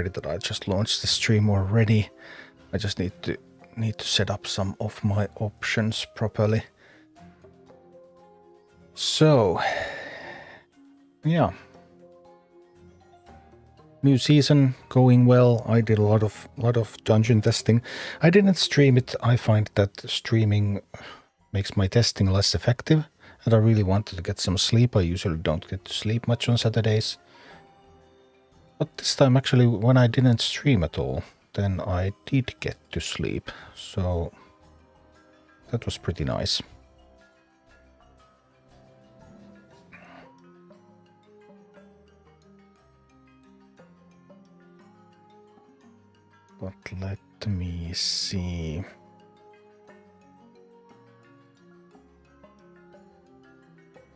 that I just launched the stream already. I just need to set up some of my options properly. So, yeah. New season going well. I did a lot of dungeon testing. I didn't stream it. I find that streaming makes my testing less effective, and I really wanted to get some sleep. I usually don't get to sleep much on Saturdays. But this time, actually, when I didn't stream at all, then I did get to sleep. So that was pretty nice. But let me see.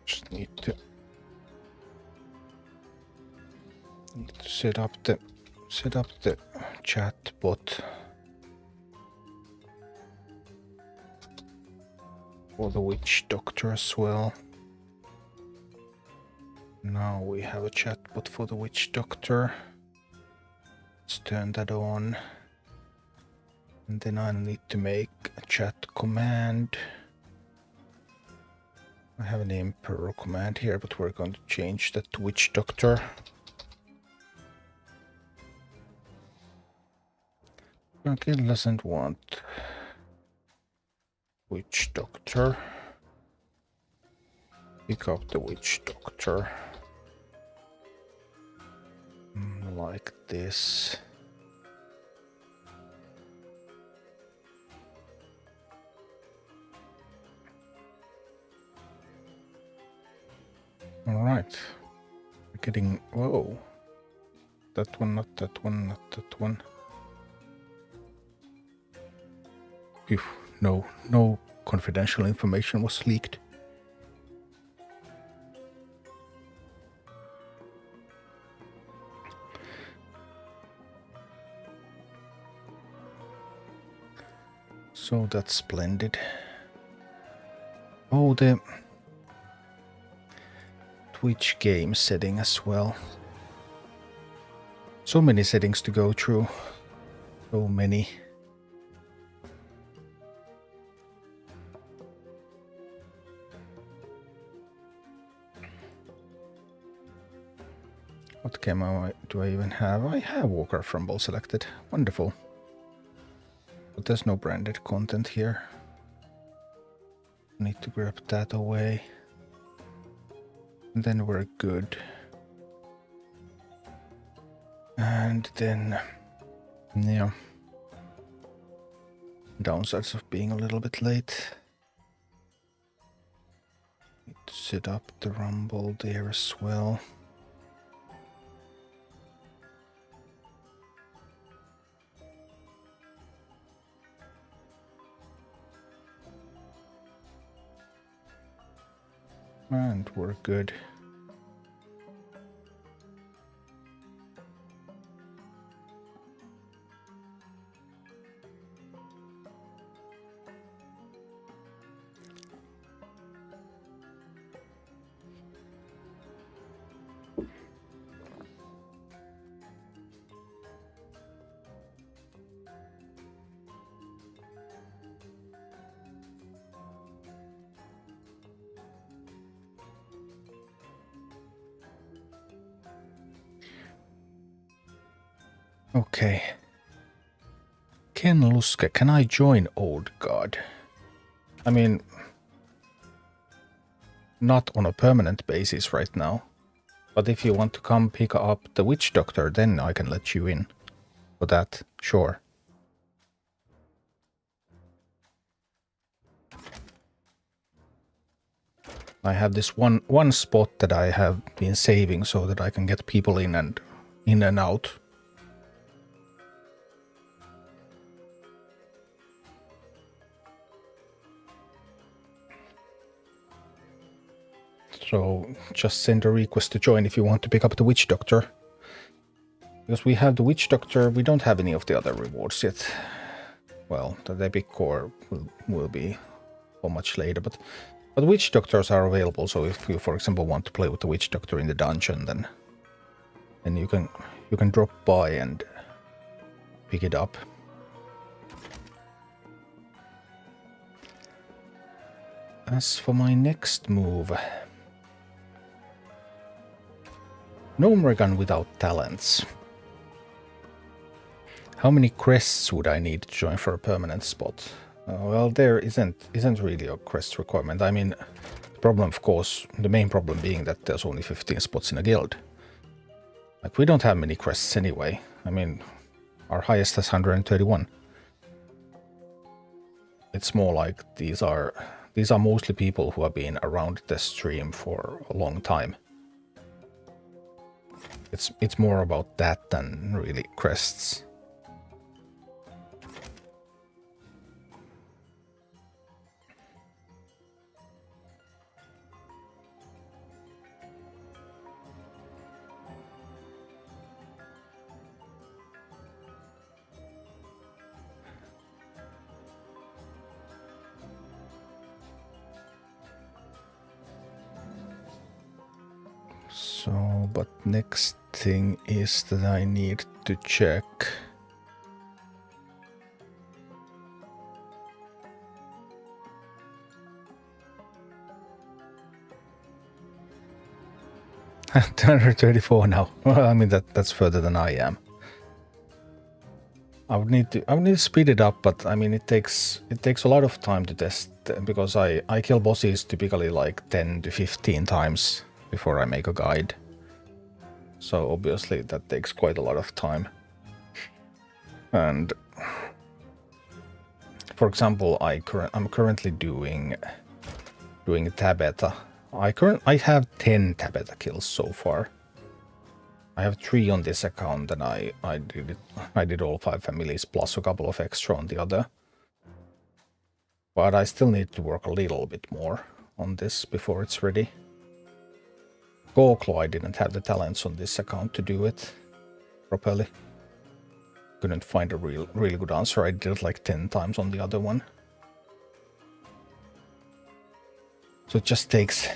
Just need to set up the chat bot for the witch doctor as well. Now we have a chat bot for the witch doctor. Let's turn that on. And then I need to make a chat command. I have an Emperor command here, but we're going to change that to witch doctor. Okay, doesn't want witch doctor. Pick up the witch doctor. Like this. All right. We're getting, whoa. That one, not that one, not that one. Phew, no confidential information was leaked. So that's splendid. Oh, the Twitch game setting as well. So many settings to go through. So many. What game do I even have? I have Warcraft Rumble selected. Wonderful. But there's no branded content here. Need to grab that away. And then we're good. And then, yeah. Downsides of being a little bit late. Need to set up the Rumble there as well. And we're good. Okay. Ken Luske, can I join Old God? I mean, not on a permanent basis right now. But if you want to come pick up the witch doctor, then I can let you in. For that, sure. I have this one spot that I have been saving so that I can get people in and out. So just send a request to join if you want to pick up the witch doctor. Because we have the witch doctor, we don't have any of the other rewards yet. Well, the epic core will be so much later, but witch doctors are available. So if you, for example, want to play with the witch doctor in the dungeon, then you you can drop by and pick it up. As for my next move, Gnomeregan without talents. How many crests would I need to join for a permanent spot? Well, there isn't really a crest requirement. I mean, the problem, of course, the main problem being that there's only 15 spots in a guild. Like, we don't have many crests anyway. I mean, our highest has 131. It's more like these are mostly people who have been around the stream for a long time. It's more about that than really crests. So, but next thing is that I need to check. $234 now. Well, I mean that's further than I am. I would need to speed it up, but I mean it takes a lot of time to test because I kill bosses typically like 10 to 15 times before I make a guide. So obviously that takes quite a lot of time. And for example, I'm currently doing Tabetha. I have 10 Tabetha kills so far. I have 3 on this account, and I did all 5 families plus a couple of extra on the other. But I still need to work a little bit more on this before it's ready. Gorklo, I didn't have the talents on this account to do it properly. Couldn't find a really good answer. I did it like 10 times on the other one. So it just takes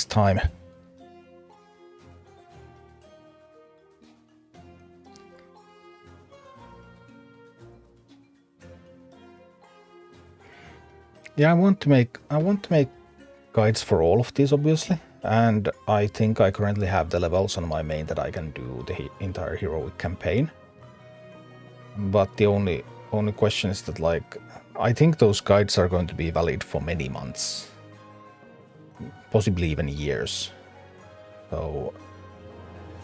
time. Yeah, I want to make guides for all of these, obviously. And I think I currently have the levels on my main that I can do the entire heroic campaign. But the only question is that, like, I think those guides are going to be valid for many months. Possibly even years. So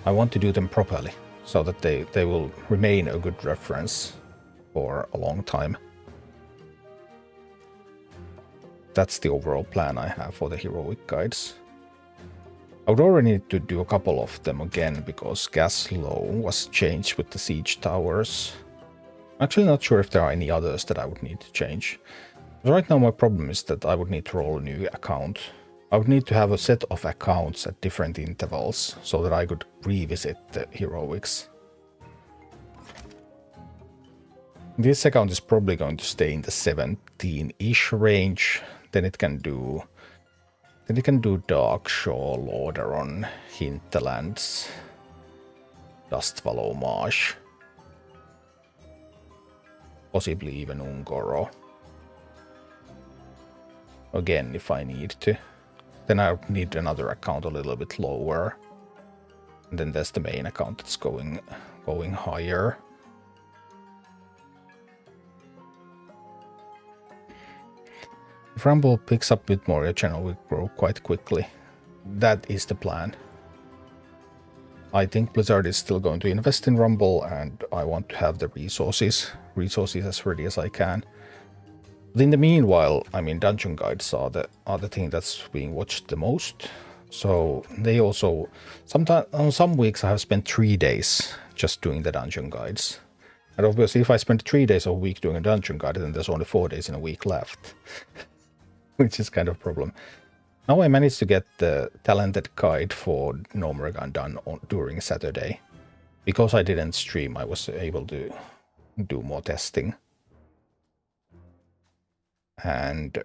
I want to do them properly so that they will remain a good reference for a long time. That's the overall plan I have for the heroic guides. I would already need to do a couple of them again because Gaslow was changed with the siege towers. I'm actually not sure if there are any others that I would need to change. But right now my problem is that I would need to roll a new account. I would need to have a set of accounts at different intervals so that I could revisit the heroics. This account is probably going to stay in the 17-ish range. Then it can do Darkshaw, Lordaeron, Hinterlands, Dustvallow Marsh, possibly even Ungoro. Again, if I need to. Then I would need another account a little bit lower. And then there's the main account that's going higher. If Rumble picks up with more, your channel will grow quite quickly. That is the plan. I think Blizzard is still going to invest in Rumble, and I want to have the resources as ready as I can. But in the meanwhile, I mean, dungeon guides are the thing that's being watched the most. So they also sometimes on some weeks I have spent 3 days just doing the dungeon guides. And obviously, if I spend 3 days a week doing a dungeon guide, then there's only 4 days in a week left. Which is kind of a problem. Now I managed to get the talented guide for Gnomeregan done during Saturday. Because I didn't stream, I was able to do more testing. And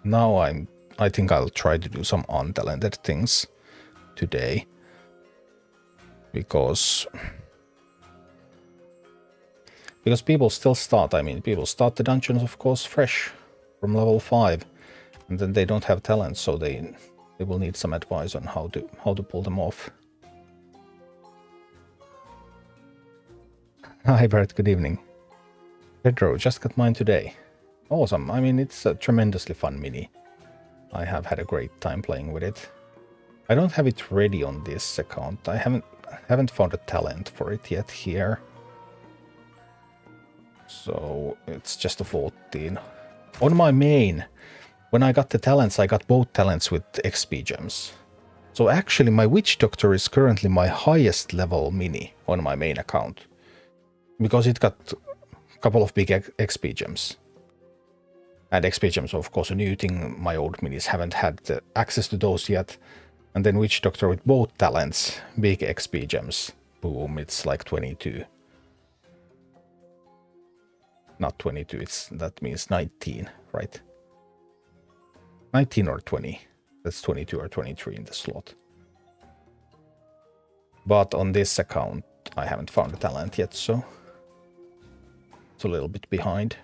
now I think I'll try to do some untalented things today. because people still start. I mean, people start the dungeons, of course, fresh from level 5, and then they don't have talent, so they will need some advice on how to pull them off. Hi, Bert. Good evening. Pedro, just got mine today. Awesome. I mean, it's a tremendously fun mini. I have had a great time playing with it. I don't have it ready on this account. I haven't found a talent for it yet here. So it's just a 14. On my main, when I got the talents, I got both talents with XP gems. So actually my Witch Doctor is currently my highest level mini on my main account. Because it got a couple of big XP gems. And XP gems, of course, a new thing. My old minis haven't had access to those yet. And then Witch Doctor with both talents, big XP gems. Boom, it's like 22. Not 22, that means 19, right? 19 or 20. That's 22 or 23 in the slot. But on this account, I haven't found a talent yet, so it's a little bit behind.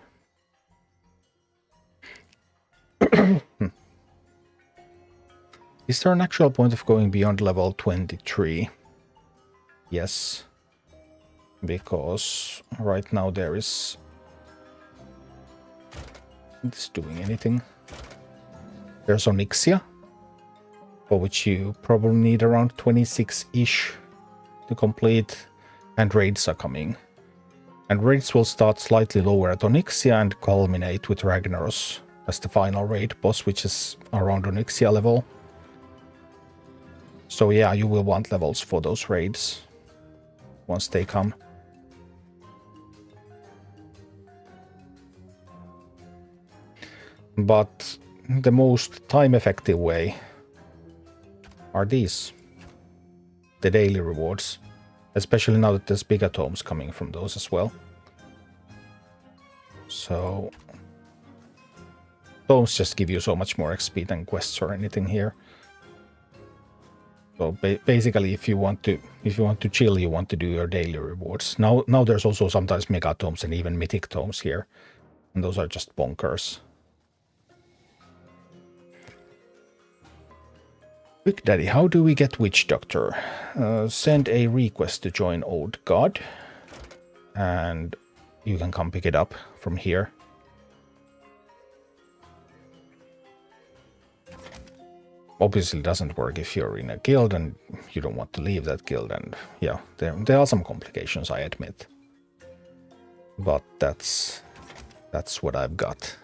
Is there an actual point of going beyond level 23? Yes. Because right now there is... Isn't this doing anything? There's Onyxia, for which you probably need around 26-ish to complete, and raids are coming. And raids will start slightly lower at Onyxia and culminate with Ragnaros as the final raid boss, which is around Onyxia level. So yeah, you will want levels for those raids once they come. But the most time-effective way are these. The daily rewards. Especially now that there's bigger tomes coming from those as well. So... tomes just give you so much more XP than quests or anything here. So basically, if you want to chill, you want to do your daily rewards. Now there's also sometimes mega tomes and even mythic tomes here, and those are just bonkers. Big Daddy, how do we get Witch Doctor? Send a request to join Old God, and you can come pick it up from here. Obviously, it doesn't work if you're in a guild and you don't want to leave that guild, and yeah, there are some complications, I admit. But that's what I've got.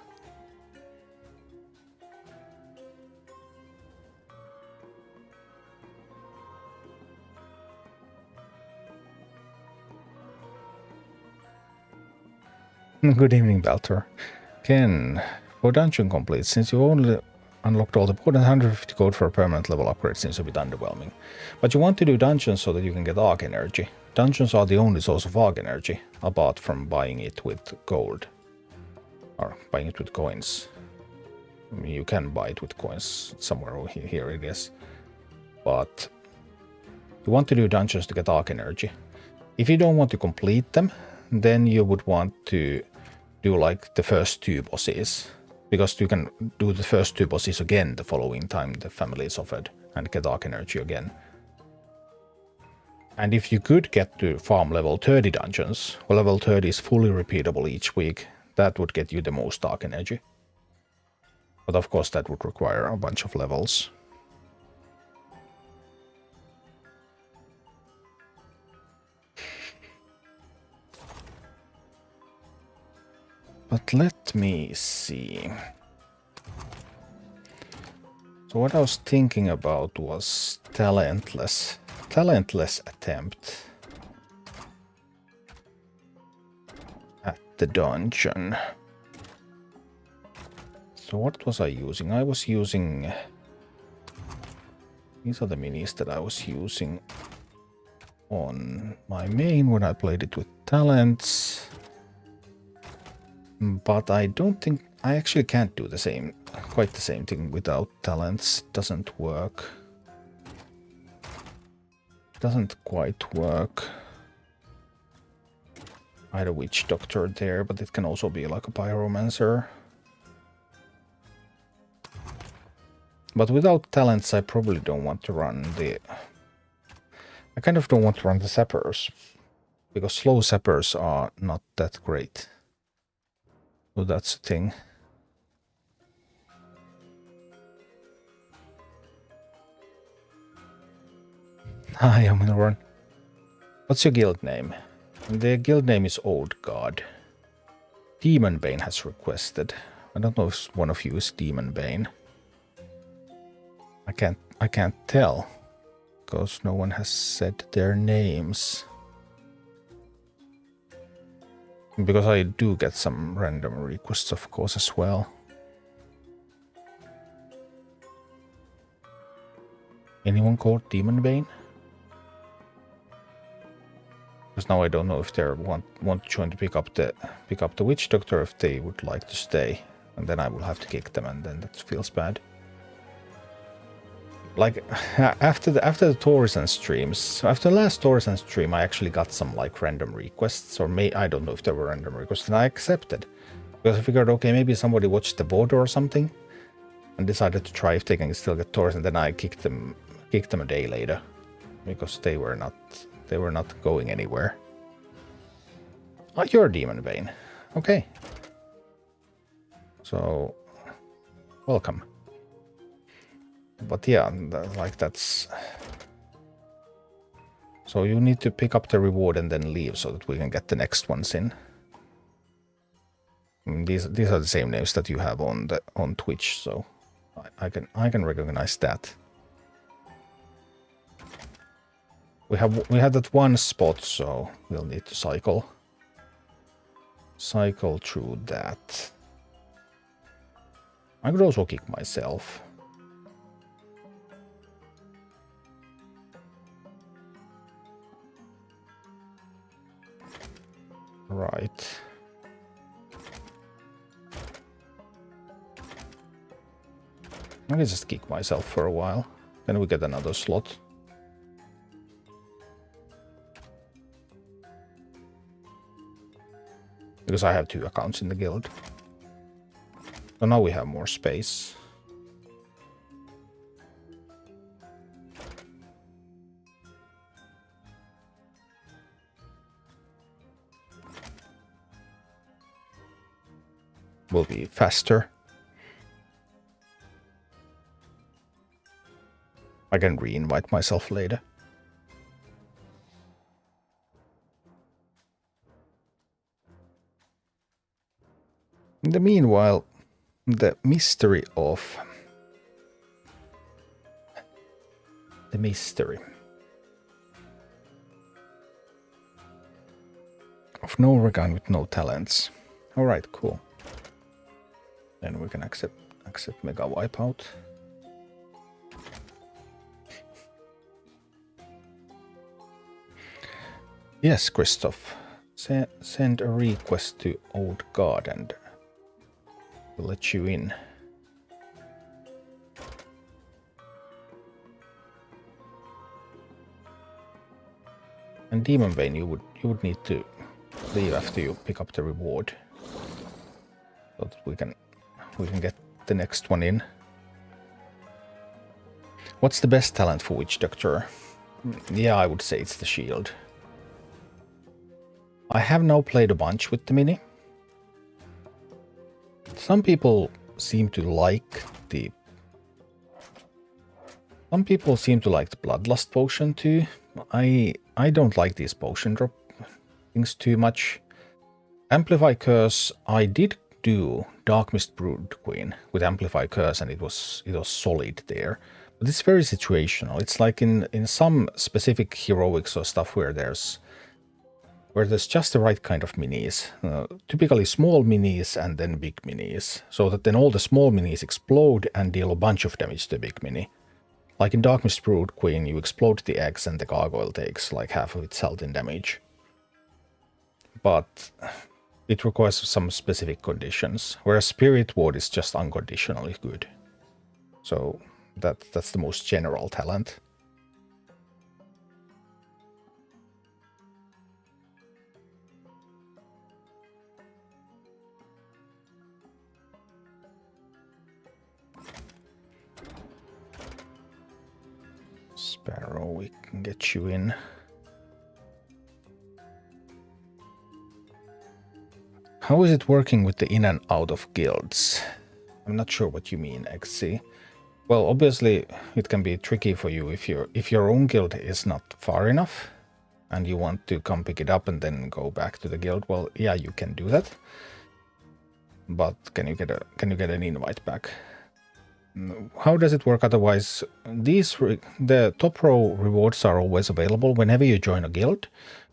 Good evening, Baltor. Ken, for dungeon complete, since you only unlocked all the more than 150 code for a permanent level upgrade seems a bit underwhelming. But you want to do dungeons so that you can get Arc Energy. Dungeons are the only source of Arc Energy, apart from buying it with gold. Or buying it with coins. I mean, you can buy it with coins somewhere over here it is. But you want to do dungeons to get Arc Energy. If you don't want to complete them, then you would want to do like the first 2 bosses. Because you can do the first 2 bosses again the following time the family is offered and get Arc Energy again. And if you could get to farm level 30 dungeons, or level 30 is fully repeatable each week, that would get you the most Arc Energy. But of course that would require a bunch of levels. But let me see. So what I was thinking about was talentless attempt at the dungeon. So what was I using? I was using... These are the minis that I was using on my main when I played it with talents. But I don't think... I actually can't do the same, quite the same thing without talents. Doesn't work. doesn't quite work. I had a witch doctor there, but it can also be like a pyromancer. But without talents, I probably don't want to run the... I kind of don't want to run the sappers, because slow sappers are not that great. So that's the thing. Hi, I'm gonna run. What's your guild name? The guild name is Old God. Demon Bane has requested. I don't know if one of you is Demon Bane. I can't tell, because no one has said their names. Because I do get some random requests, of course, as well. Anyone called Demon Bane? Because now I don't know if they want to join to pick up the witch doctor, if they would like to stay, and then I will have to kick them, and then that feels bad. Like after the Torsen streams, after the last Torsen stream, I actually got some like random requests, or I don't know if they were random requests, and I accepted because I figured, okay, maybe somebody watched the border or something, and decided to try if they can still get Torsen. Then I kicked them a day later because they were not going anywhere. Oh, you're Demon Bane. Okay. So, welcome. But yeah, like that's... So you need to pick up the reward and then leave so that we can get the next ones in. I mean, these are the same names that you have on Twitch, so I can recognize that. We have that one spot, so we'll need to cycle through that. I could also kick myself. Right. I can just kick myself for a while. Then we get another slot. Because I have 2 accounts in the guild. So now we have more space. Will be faster. I can re-invite myself later. In the meanwhile, the mystery of Nohragan with no talents. All right, cool. Then we can accept Mega Wipeout. Yes, Christoph. Send a request to Old God and we'll let you in. And Demon Bane, you would need to leave after you pick up the reward, so that we can get the next one in. What's the best talent for Witch Doctor? Yeah, I would say it's the shield. I have now played a bunch with the mini. Some people seem to like the Bloodlust potion too. I don't like these potion drop things too much. Amplify Curse, I did do Darkmist Brood Queen with Amplify Curse, and it was solid there. But it's very situational. It's like in some specific heroics or stuff where there's just the right kind of minis. Typically small minis and then big minis, so that then all the small minis explode and deal a bunch of damage to the big mini. Like in Darkmist Brood Queen, you explode the eggs and the gargoyle takes like half of its health in damage. But it requires some specific conditions, whereas Spirit Ward is just unconditionally good. So that's the most general talent. we can get you in. How is it working with the in and out of guilds? I'm not sure what you mean, XC. Well, obviously it can be tricky for you if your own guild is not far enough and you want to come pick it up and then go back to the guild. Well, yeah, you can do that. But can you get an invite back? How does it work otherwise? The top row rewards are always available whenever you join a guild.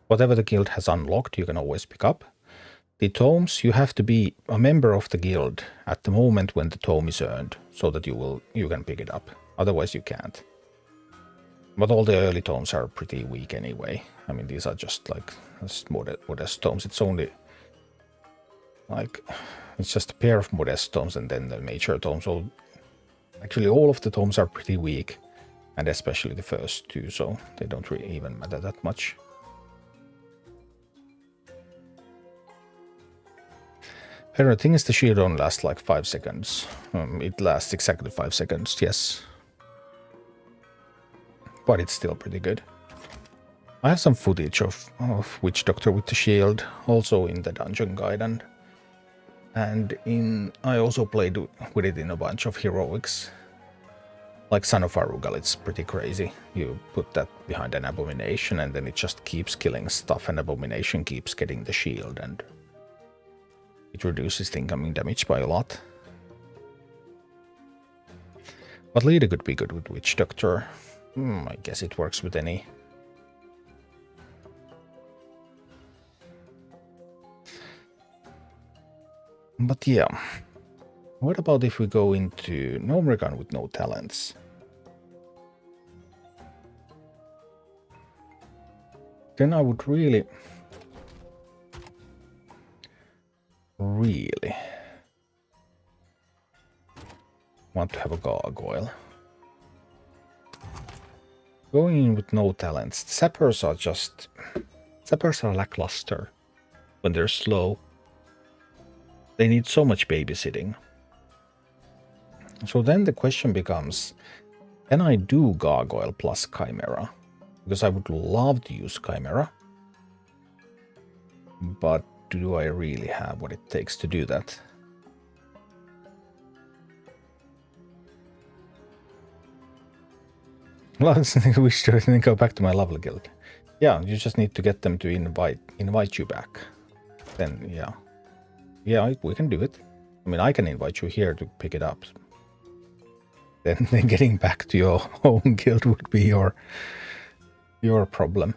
Whatever the guild has unlocked, you can always pick up. The tomes, you have to be a member of the guild at the moment when the tome is earned, so that you can pick it up. Otherwise you can't. But all the early tomes are pretty weak anyway. I mean, these are just like modest tomes. It's only like, it's just a pair of modest tomes and then the major tomes. So actually all of the tomes are pretty weak, and especially the first two, so they don't really even matter that much. The thing is, the shield only lasts like 5 seconds. It lasts exactly 5 seconds, yes. But it's still pretty good. I have some footage of Witch Doctor with the shield, also in the dungeon guide, and I also played with it in a bunch of heroics. Like Son of Arugal, it's pretty crazy. You put that behind an abomination and then it just keeps killing stuff, and abomination keeps getting the shield, and it reduces the incoming damage by a lot. But Leader could be good with Witch Doctor. I guess it works with any. But yeah. What about if we go into Gnomeregan with no talents? Then I would really want to have a gargoyle. Going in with no talents, the sappers are lackluster when they're slow. They need so much babysitting. So then the question becomes, can I do gargoyle plus chimera? Because I would love to use chimera, but do I really have what it takes to do that? We should go back to my lovely guild. Yeah, you just need to get them to invite you back. Then yeah, we can do it. I mean, I can invite you here to pick it up. Then getting back to your own guild would be your problem.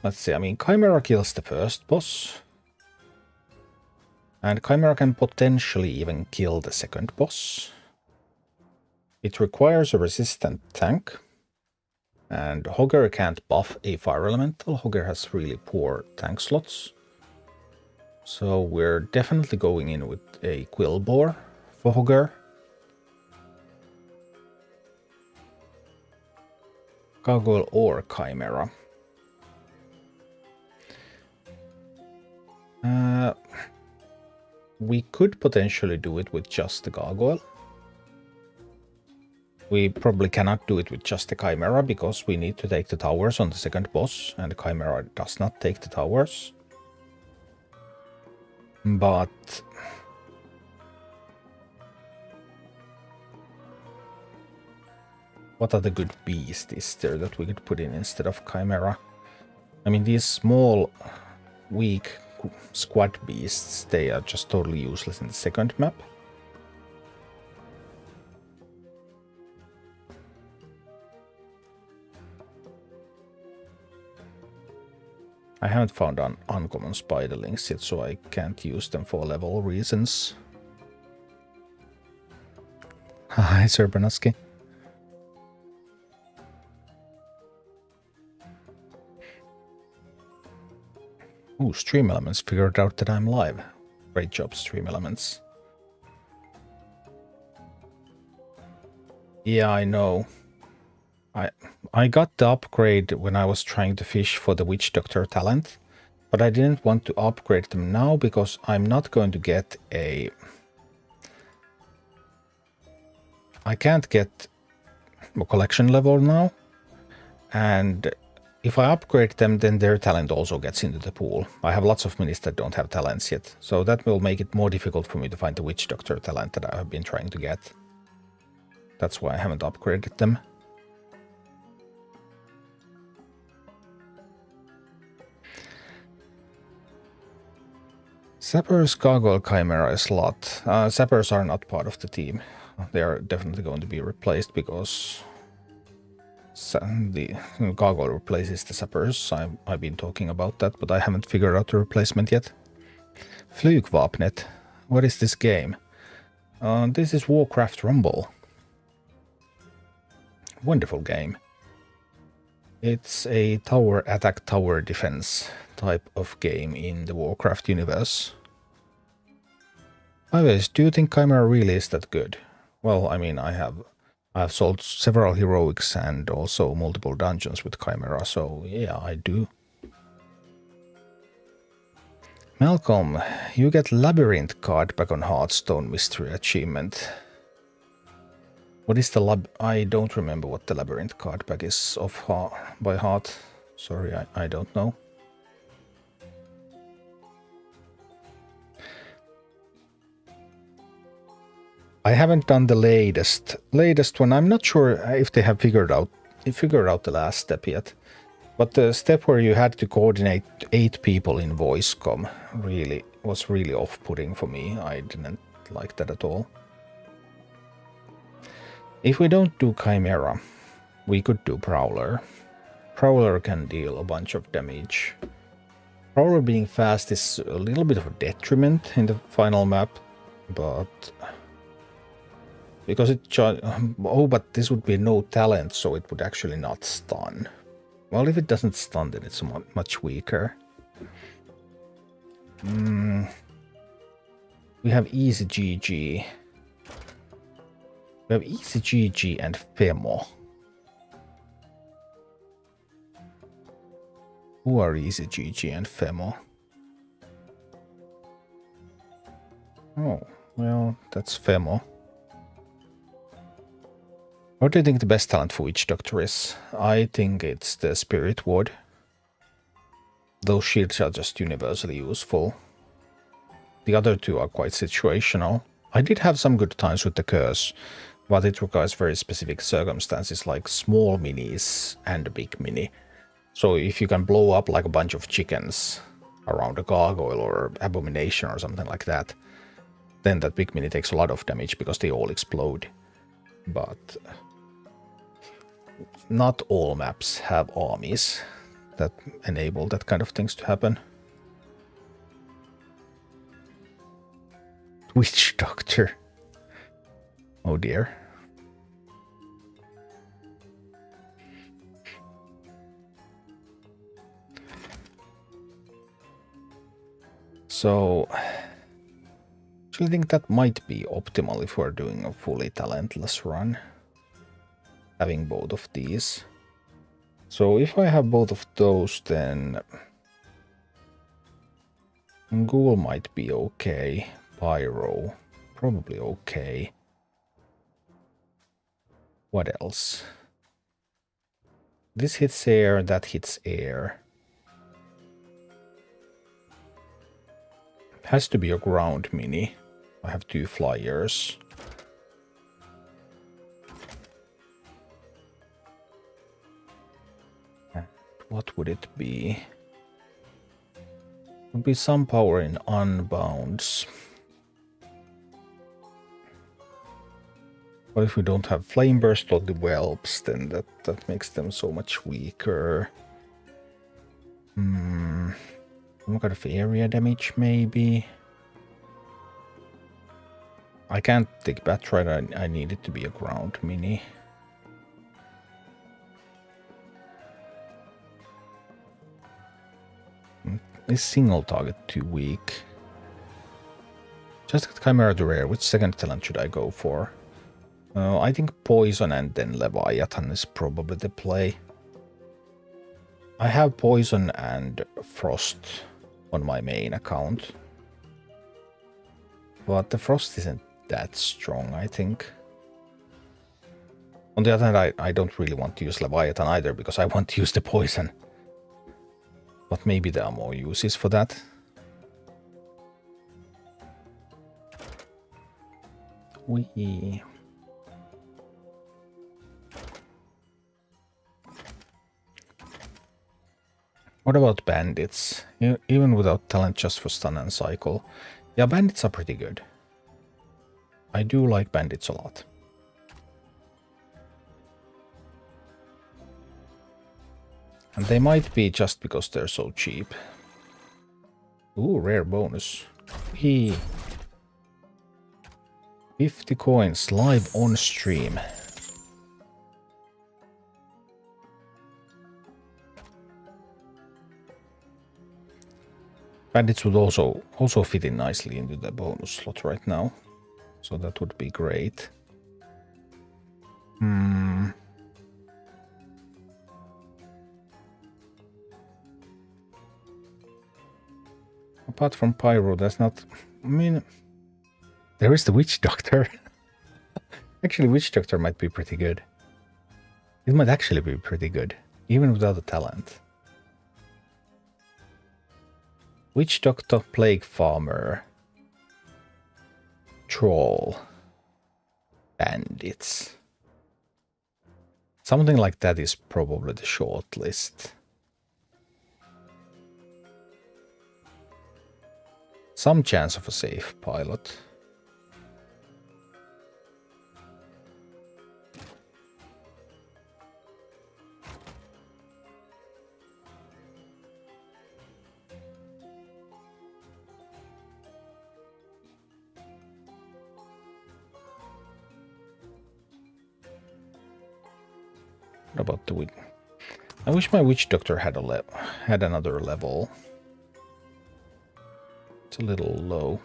Let's see, I mean, Chimera kills the first boss. And Chimera can potentially even kill the second boss. It requires a resistant tank. And Hogger can't buff a fire elemental. Hogger has really poor tank slots. So we're definitely going in with a Quillbore for Hogger. Gargoyle or Chimera. We could potentially do it with just the Gargoyle. We probably cannot do it with just the Chimera, because we need to take the towers on the second boss, and the Chimera does not take the towers. But what other good beast is there that we could put in instead of Chimera? I mean, these small, weak squad beasts, they are just totally useless in the second map. I haven't found uncommon spiderlings yet, so I can't use them for level reasons. Hi, Sir Bernowski. Ooh, Stream Elements figured out that I'm live. Great job, Stream Elements. Yeah, I know. I got the upgrade when I was trying to fish for the Witch Doctor talent, But I didn't want to upgrade them now because I'm not going to get a... I can't get a collection level now. And if I upgrade them, then their talent also gets into the pool. I have lots of minis that don't have talents yet. So that will make it more difficult for me to find the Witch Doctor talent that I have been trying to get. That's why I haven't upgraded them. Sapper's Gargoyle Chimera slot. Sappers are not part of the team. They are definitely going to be replaced because the Gargoyle replaces the Sappers. I've been talking about that, but I haven't figured out the replacement yet. Flugvapnet. What is this game? This is Warcraft Rumble. Wonderful game. It's a tower attack, tower defense type of game in the Warcraft universe. Anyways, do you think Chimera really is that good? Well, I mean, I've sold several heroics and also multiple dungeons with Chimera, so yeah, I do. Malcolm, you get Labyrinth card back on Hearthstone Mystery Achievement. What is the I don't remember what the Labyrinth card pack is by heart. Sorry, I don't know. I haven't done the latest one. I'm not sure if they have figured out the last step yet. But the step where you had to coordinate 8 people in VoiceCom was really off-putting for me. I didn't like that at all. If we don't do Chimera, we could do Prowler. Prowler can deal a bunch of damage. Prowler being fast is a little bit of a detriment in the final map, but because but this would be no talent, so it would actually not stun. Well, if it doesn't stun, then it's much weaker. We have Easy GG. We have Easy GG and Femo. Who are Easy GG and Femo? Oh, well, that's Femo. What do you think the best talent for Witch Doctor is? I think it's the Spirit Ward. Those shields are just universally useful. The other two are quite situational. I did have some good times with the Curse, but it requires very specific circumstances like small minis and a big mini. So if you can blow up like a bunch of chickens around a gargoyle or abomination or something like that, then that big mini takes a lot of damage because they all explode. But not all maps have armies that enable that kind of things to happen. Witch Doctor. Oh dear. So, I think that might be optimal if we're doing a fully talentless run. Having both of these. So if I have both of those, then Ghoul might be okay. Pyro, probably okay. What else? This hits air, that hits air. Has to be a ground mini. I have 2 flyers. What would it be? Would be some power in Unbounds. But if we don't have Flame Burst or the Whelps, then that makes them so much weaker. Some kind of area damage, maybe. I can't take Batright. I need it to be a ground mini. Is single target too weak? Just get Chimera to rare. Which second talent should I go for? I think Poison and then Leviathan is probably the play. I have Poison and Frost on my main account. But the Frost isn't that strong, I think. On the other hand, I don't really want to use Leviathan either, because I want to use the poison. But maybe there are more uses for that. Wee. What about bandits? Even without talent, just for stun and cycle. Yeah, bandits are pretty good. I do like bandits a lot. And they might be just because they're so cheap. Ooh, rare bonus. 50 coins live on stream. Bandits would also fit in nicely into the bonus slot right now. So that would be great. Apart from Pyro, there's not... I mean... There is the Witch Doctor. Actually, Witch Doctor might be pretty good. It might actually be pretty good, even without the talent. Witch Doctor, Plague Farmer, Troll, Bandits. Something like that is probably the short list. Some chance of a safe pilot. What about the witch? I wish my Witch Doctor had another level. It's a little low.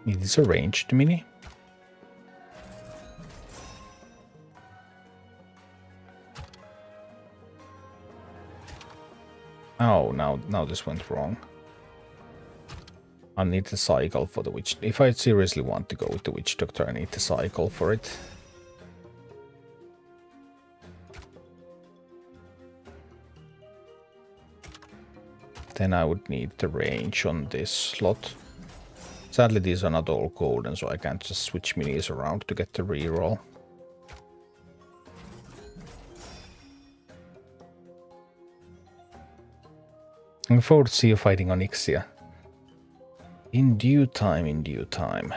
It is a ranged mini. Oh, now this went wrong. I need to cycle for the Witch. If I seriously want to go with the Witch Doctor, I need to cycle for it. Then I would need the range on this slot. Sadly, these are not all golden, so I can't just switch minis around to get the reroll. I'm looking forward to see you fighting Onyxia. In due time, in due time.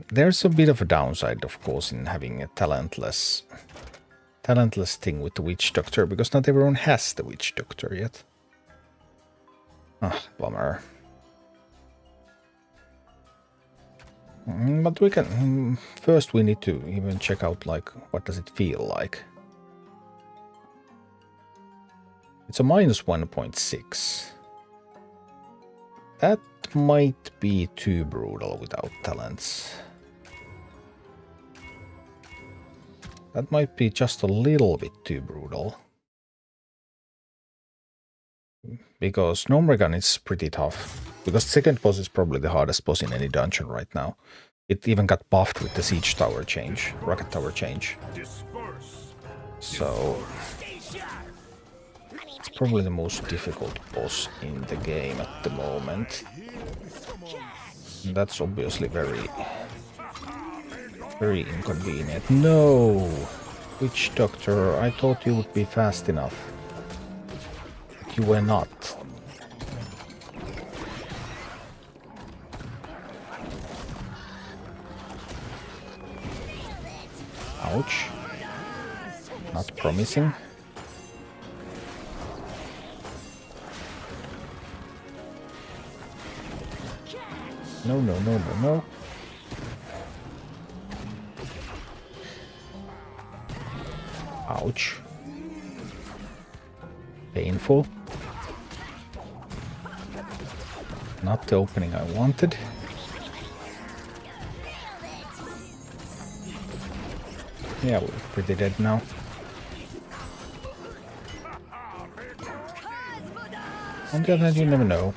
There's a bit of a downside, of course, in having a talentless thing with the Witch Doctor, because not everyone has the Witch Doctor yet. Ah, bummer. But we can... First we need to even check out, like, what does it feel like? It's a minus 1.6. That might be too brutal without talents. That might be just a little bit too brutal. Because Gnomeregan is pretty tough. Because the second boss is probably the hardest boss in any dungeon right now. It even got buffed with the Siege Tower change, Rocket Tower change. So... it's probably the most difficult boss in the game at the moment. And that's obviously very inconvenient. No! Witch Doctor, I thought you would be fast enough. But you were not. Ouch. Not promising. No, no, no, no, no. Ouch. Painful. Not the opening I wanted. Yeah, we're pretty dead now. On the other hand, you never know.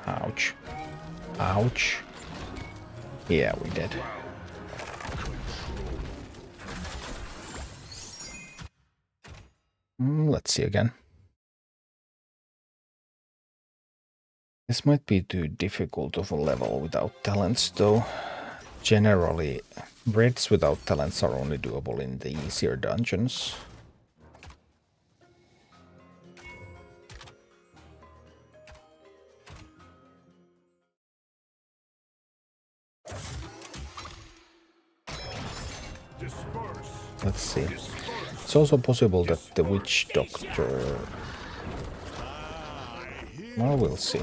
Ouch. Ouch. Yeah, we did. Let's see again. This might be too difficult of a level without talents, though. Generally, breads without talents are only doable in the easier dungeons. Let's see. It's also possible that the witch doctor... Well, we'll see.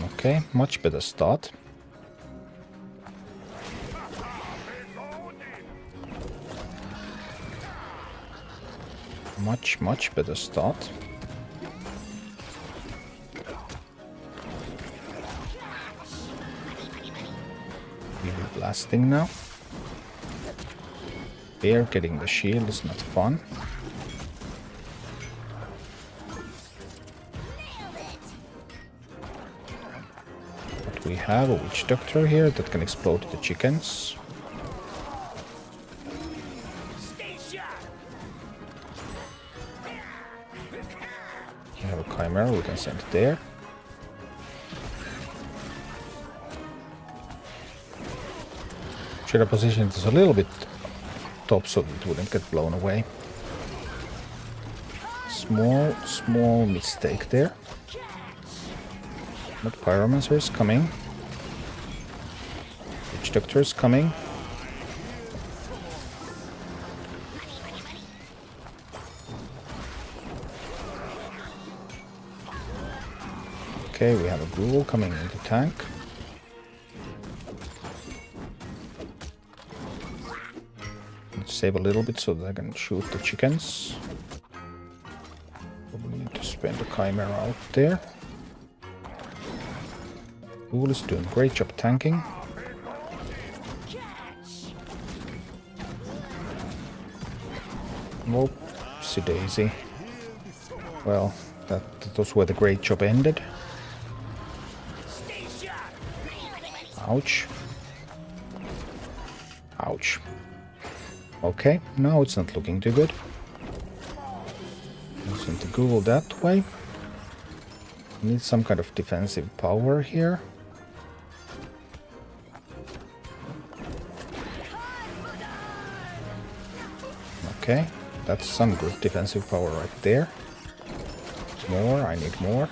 Okay, much better start. Much better start. We're blasting now. Bear getting the shield is not fun. But we have a witch doctor here that can explode the chickens. We have a chimera we can send there. Should have positioned this a little bit top so it wouldn't get blown away. Small mistake there. But Pyromancer is coming. Witch Doctor is coming. Okay, we have a ghoul coming into tank. Let's save a little bit so that I can shoot the chickens. Probably need to spend a chimera out there. Ghoul is doing a great job tanking. Whoopsie daisy. Well, those where the great job ended. Ouch. Ouch. Okay, now it's not looking too good. Send the ghoul that way. Need some kind of defensive power here. Okay, that's some good defensive power right there. More, I need more.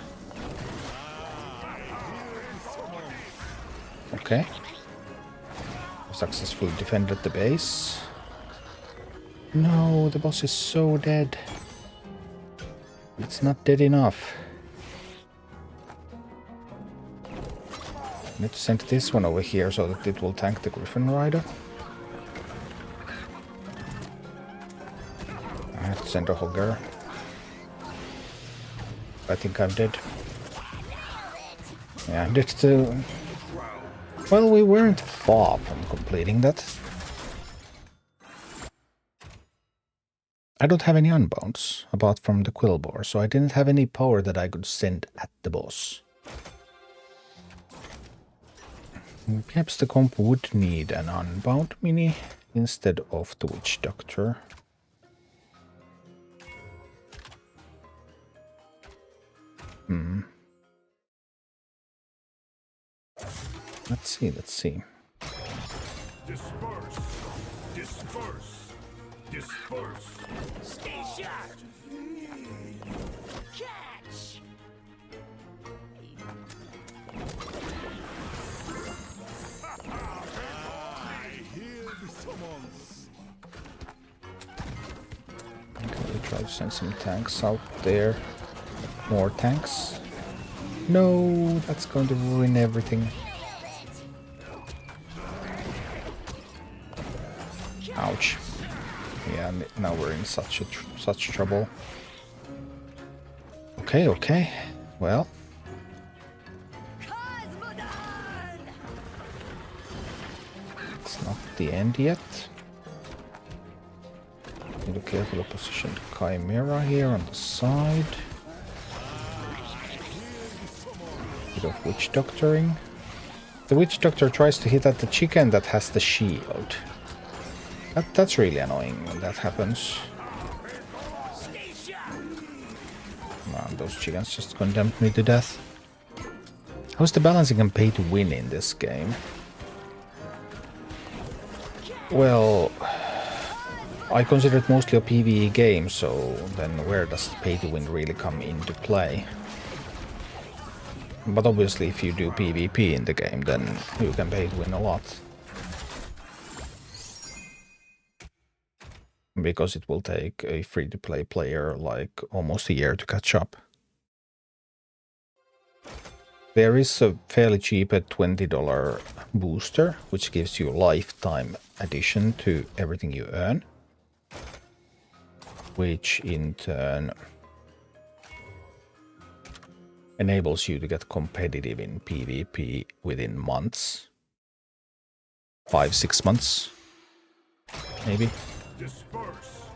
Okay. Successfully defended the base. No, the boss is so dead. It's not dead enough. I need to send this one over here so that it will tank the Griffin Rider. I have to send a Hogger. I think I'm dead. Yeah, I'm dead too. Well, we weren't far from completing that. I don't have any unbounds, apart from the Quillbore, so I didn't have any power that I could send at the boss. Perhaps the comp would need an unbound mini instead of the Witch Doctor. Let's see. Disperse! Disperse! Disperse! Stay sharp! Catch! I hear the summons! Okay, we try to send some tanks out there. More tanks. No, that's going to ruin everything. Ouch. Yeah, now we're in such trouble. Okay, okay. Well. It's not the end yet. Need to carefully position the Chimera here on the side. Bit of witch doctoring. The witch doctor tries to hit at the chicken that has the shield. That's really annoying when that happens. Man, those chickens just condemned me to death. How's the balancing and pay to win in this game? Well, I consider it mostly a PvE game, so then where does pay to win really come into play? But obviously if you do PvP in the game, then you can pay to win a lot. Because it will take a free-to-play player like almost a year to catch up. There is a fairly cheap at $20 booster, which gives you lifetime addition to everything you earn. Which in turn enables you to get competitive in PvP within months. 5-6 months, maybe. Disperse!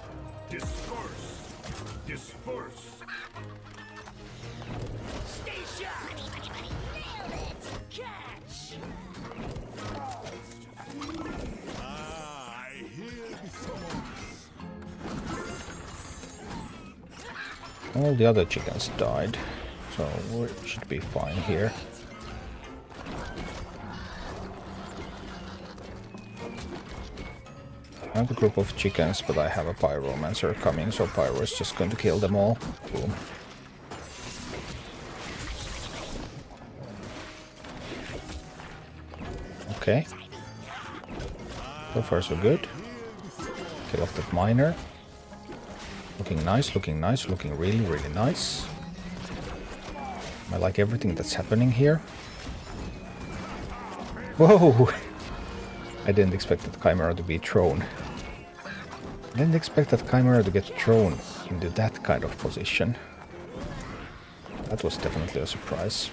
Disperse! Disperse! I hear the summons. All the other chickens died, so we should be fine here. I have a group of chickens, but I have a Pyromancer coming, so Pyro is just going to kill them all. Boom. Okay. So far so good. Kill off that miner. Looking nice, looking nice, looking really, really nice. I like everything that's happening here. Whoa! I didn't expect that Chimera to be thrown. I didn't expect that Chimera to get thrown into that kind of position. That was definitely a surprise.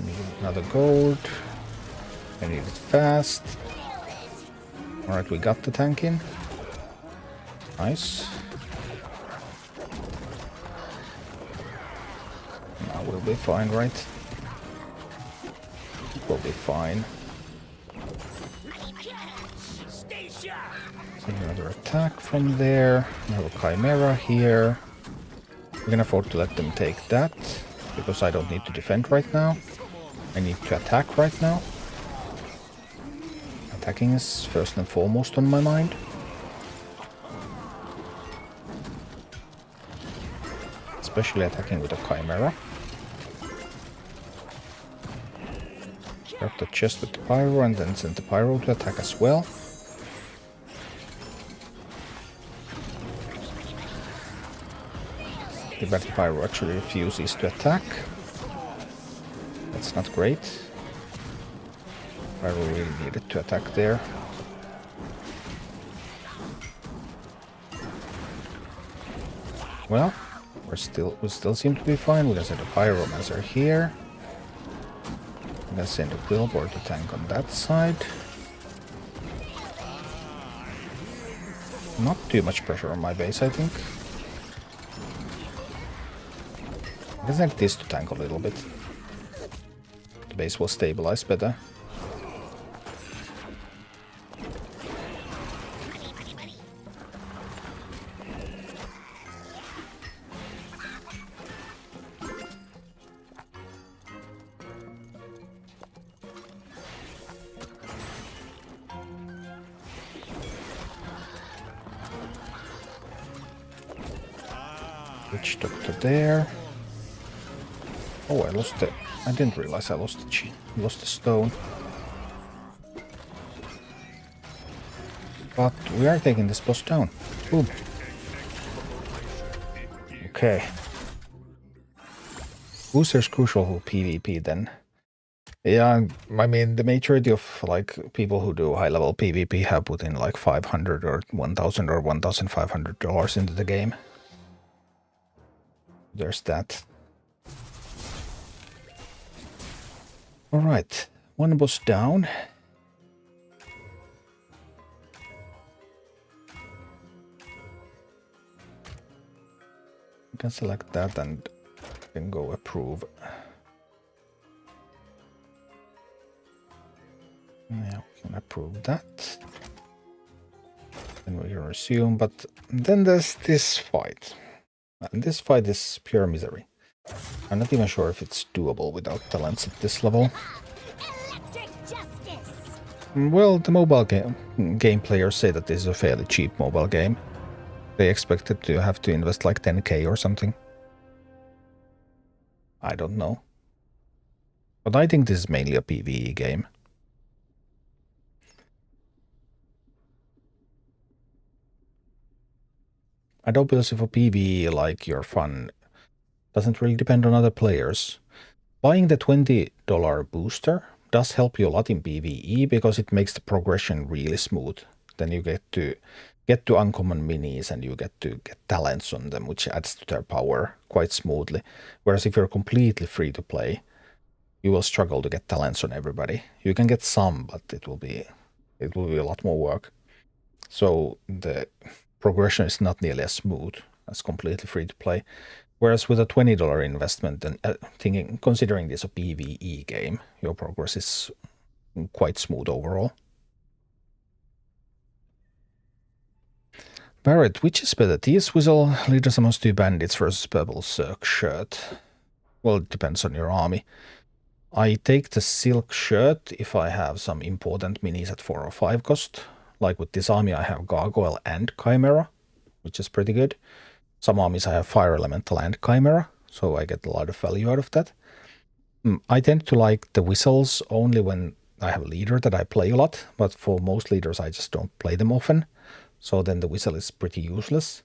Need another gold. I need it fast. Alright, we got the tank in. Nice. Now we'll be fine, right? We'll be fine. Send another attack from there. We have a Chimera here. We can afford to let them take that, because I don't need to defend right now. I need to attack right now. Attacking is first and foremost on my mind. Especially attacking with a Chimera. Grab the chest with the Pyro and then send the Pyro to attack as well. The Battle Pyro actually refuses to attack. That's not great. Pyro really needed to attack there. Well, we still seem to be fine. We can send a Pyromancer here. We can send a Quillboar to tank on that side. Not too much pressure on my base, I think. I can send this to tank a little bit. The base will stabilize better. Witch Doctor there. Oh, I didn't realize I lost the stone. But we are taking this boss down. Boom. Okay. Boosters crucial for PvP then. Yeah, I mean, the majority of like people who do high-level PvP have put in like $500 or $1,000 or $1,500 into the game. There's that. All right, one boss down. You can select that and then go approve. Yeah, we can approve that. Then we can resume, but then there's this fight. And this fight is pure misery. I'm not even sure if it's doable without talents at this level. Well, the mobile game players say that this is a fairly cheap mobile game. They expected to have to invest like 10k or something. I don't know. But I think this is mainly a PvE game. And obviously for PvE, like, your fun doesn't really depend on other players. Buying the $20 booster does help you a lot in PvE because it makes the progression really smooth. Then you get to uncommon minis and you get to get talents on them, which adds to their power quite smoothly. Whereas if you're completely free to play, you will struggle to get talents on everybody. You can get some, but it will be a lot more work. So the progression is not nearly as smooth as completely free to play. Whereas with a $20 investment, and considering this a PvE game, your progress is quite smooth overall. Barrett, which is better, TS Whistle, Leader Summons 2 Bandits versus Purple Silk Shirt? Well, it depends on your army. I take the Silk Shirt if I have some important minis at 4 or 5 cost. Like with this army I have Gargoyle and Chimera, which is pretty good. Some armies I have Fire Elemental and Chimera, so I get a lot of value out of that. I tend to like the whistles only when I have a leader that I play a lot, but for most leaders I just don't play them often, so then the whistle is pretty useless.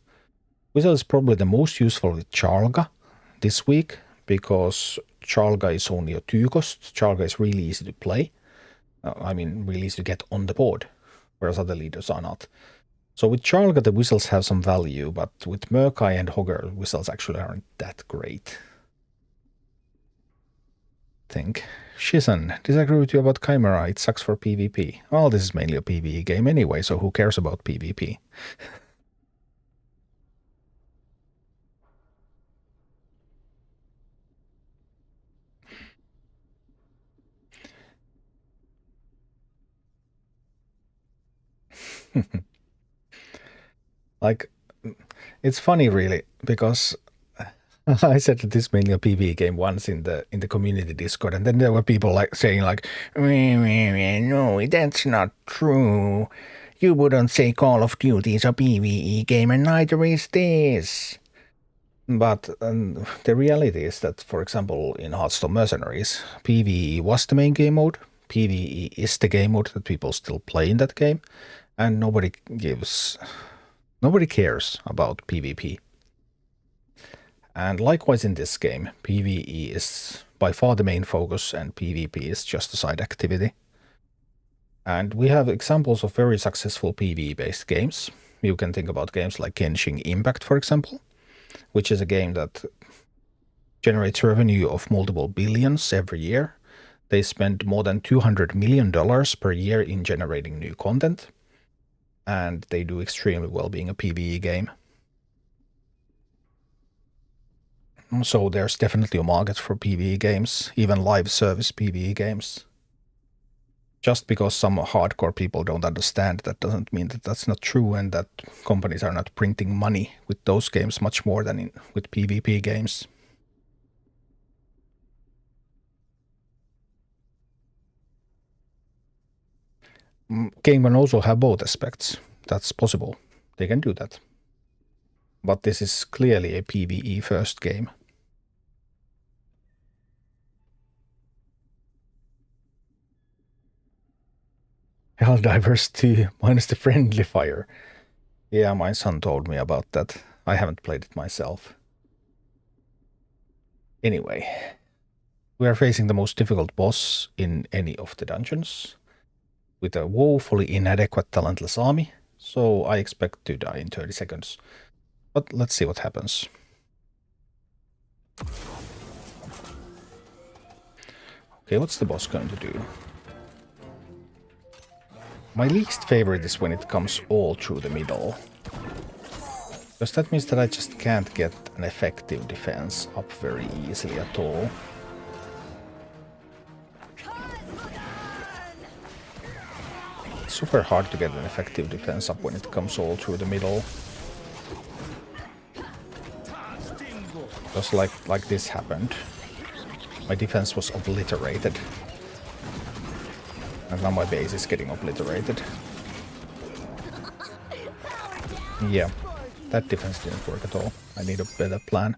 Whistle is probably the most useful with Charlga this week, because Charlga is only a 2 cost. Charlga is really easy to play. I mean, really easy to get on the board, whereas other leaders are not. So with Charlga, the whistles have some value, but with Murkai and Hogger, whistles actually aren't that great. Think. Shizen, disagree with you about Chimera, it sucks for PvP. Well, this is mainly a PvE game anyway, so who cares about PvP? Like, it's funny really, because I said that this is mainly a PvE game once in the community Discord, and then there were people like saying like, no, that's not true. You wouldn't say Call of Duty is a PvE game, and neither is this. But the reality is that, for example, in Hearthstone Mercenaries, PvE was the main game mode. PvE is the game mode that people still play in that game, and nobody cares about PvP. And likewise in this game, PvE is by far the main focus and PvP is just a side activity. And we have examples of very successful PvE-based games. You can think about games like Genshin Impact, for example, which is a game that generates revenue of multiple billions every year. They spend more than $200 million per year in generating new content, and they do extremely well being a PvE game. So there's definitely a market for PvE games, even live service PvE games. Just because some hardcore people don't understand, that doesn't mean that that's not true and that companies are not printing money with those games much more than with PvP games. Game can also have both aspects. That's possible. They can do that. But this is clearly a PvE first game. Helldivers 2 minus the friendly fire. Yeah, my son told me about that. I haven't played it myself. Anyway, we are facing the most difficult boss in any of the dungeons, with a woefully inadequate talentless army, so I expect to die in 30 seconds. But let's see what happens. Okay, what's the boss going to do? My least favorite is when it comes all through the middle. Because that means that I just can't get an effective defense up very easily at all. It's super hard to get an effective defense up when it comes all through the middle. Just like this happened. My defense was obliterated. And now my base is getting obliterated. Yeah, that defense didn't work at all. I need a better plan.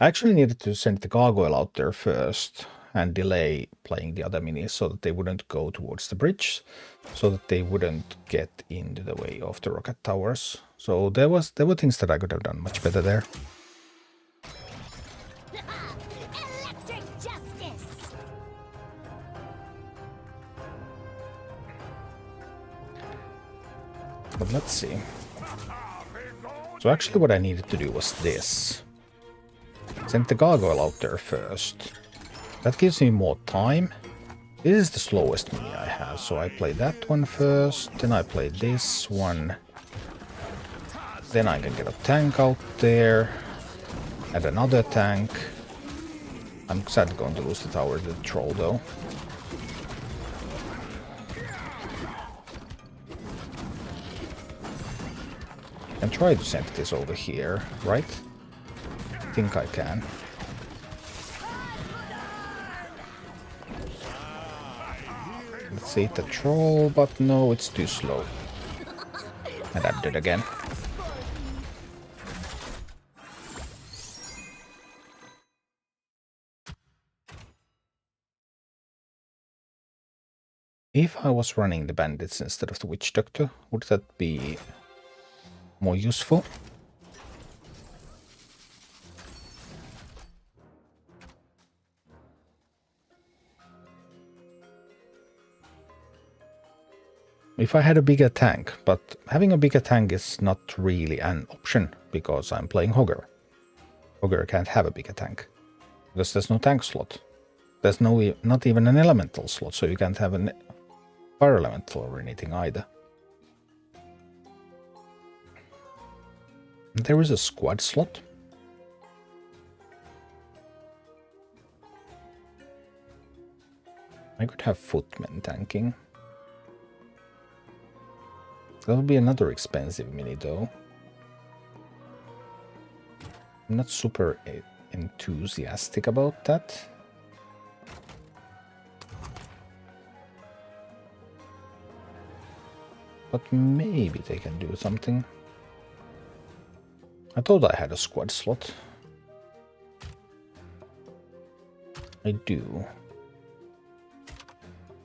I actually needed to send the gargoyle out there first and delay playing the other minis so that they wouldn't go towards the bridge, so that they wouldn't get into the way of the rocket towers. So there were things that I could have done much better there. Electric justice. But let's see. So actually what I needed to do was this. Send the gargoyle out there first. That gives me more time. This is the slowest mini I have, so I play that one first, then I play this one. Then I can get a tank out there, and another tank. I'm sadly going to lose the tower to the troll though. And try to send this over here, right? I think I can. Let's see the troll, but no, it's too slow. And I did it again. If I was running the bandits instead of the witch doctor, would that be more useful? If I had a bigger tank, but having a bigger tank is not really an option because I'm playing Hogger. Hogger can't have a bigger tank because there's no tank slot. There's not even an elemental slot, so you can't have a fire elemental or anything either. There is a squad slot. I could have footmen tanking. That would be another expensive mini though. I'm not super enthusiastic about that. But maybe they can do something. I thought I had a squad slot. I do.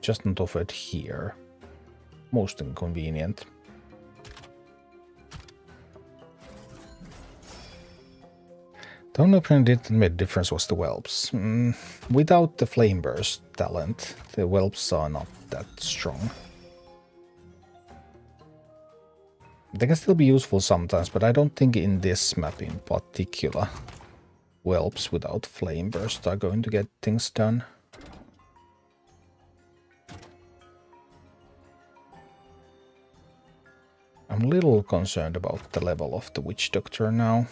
Just not offered here. Most inconvenient. The only option that didn't make a difference was the whelps. Without the flame burst talent, the whelps are not that strong. They can still be useful sometimes, but I don't think in this map in particular, whelps without flame burst are going to get things done. I'm a little concerned about the level of the witch doctor now.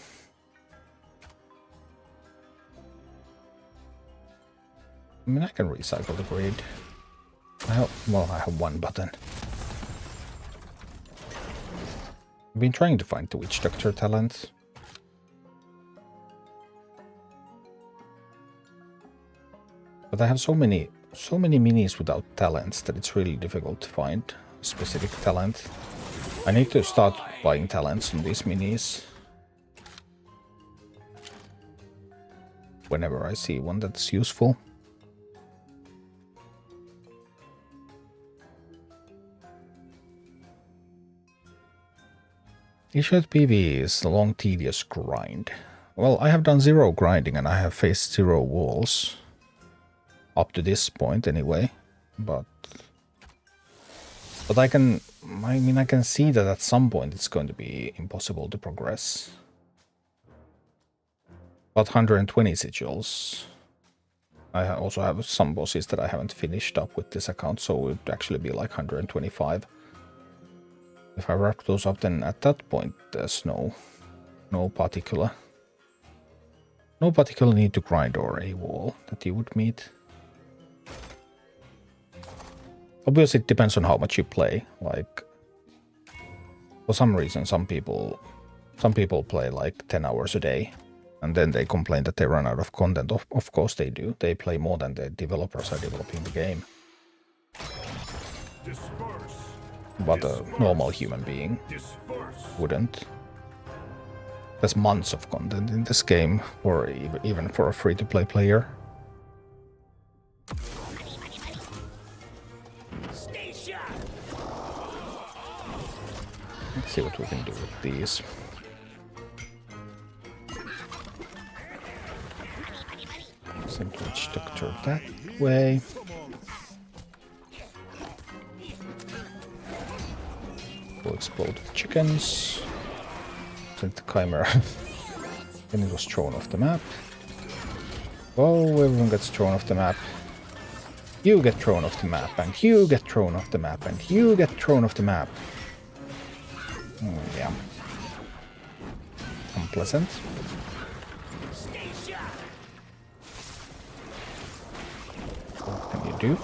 I mean, I can recycle the grid. I have one button. I've been trying to find the witch doctor talent. But I have so many minis without talents that it's really difficult to find a specific talent. I need to start buying talents on these minis whenever I see one that's useful. Issue PV is a long, tedious grind. Well, I have done 0 grinding and I have faced 0 walls. Up to this point anyway. But I can see that at some point it's going to be impossible to progress. But 120 sigils. I also have some bosses that I haven't finished up with this account, so it would actually be like 125. If I wrap those up, then at that point there's no particular need to grind or a wall that you would meet. Obviously it depends on how much you play. Like, for some reason some people play like 10 hours a day and then they complain that they run out of content. Of course they do. They play more than the developers are developing the game. Disperse. But a normal human being Disperse. wouldn't. There's months of content in this game, or even for a free-to-play player. Let's see what we can do with these. Send Witch Doctor that way. We'll explode the chickens. Send the Chimera. Then it was thrown off the map. Oh, everyone gets thrown off the map. You get thrown off the map, and you get thrown off the map, and you get thrown off the map. Yeah. Unpleasant. What can you do?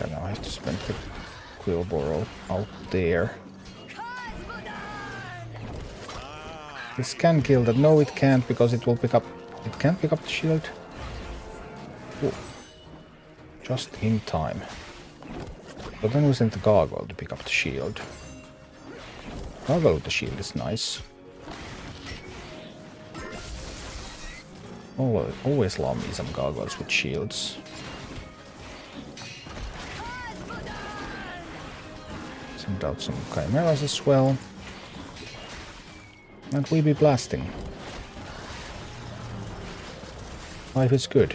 Okay, now I have to spend the Quillboro out there. This can kill that. No, it can't, because it will pick up... It can't pick up the shield. Ooh. Just in time. But then we sent the Gargoyle to pick up the shield. Gargoyle with the shield is nice. Always love me some Gargoyles with shields. Send out some Chimeras as well. And we be blasting. Life is good.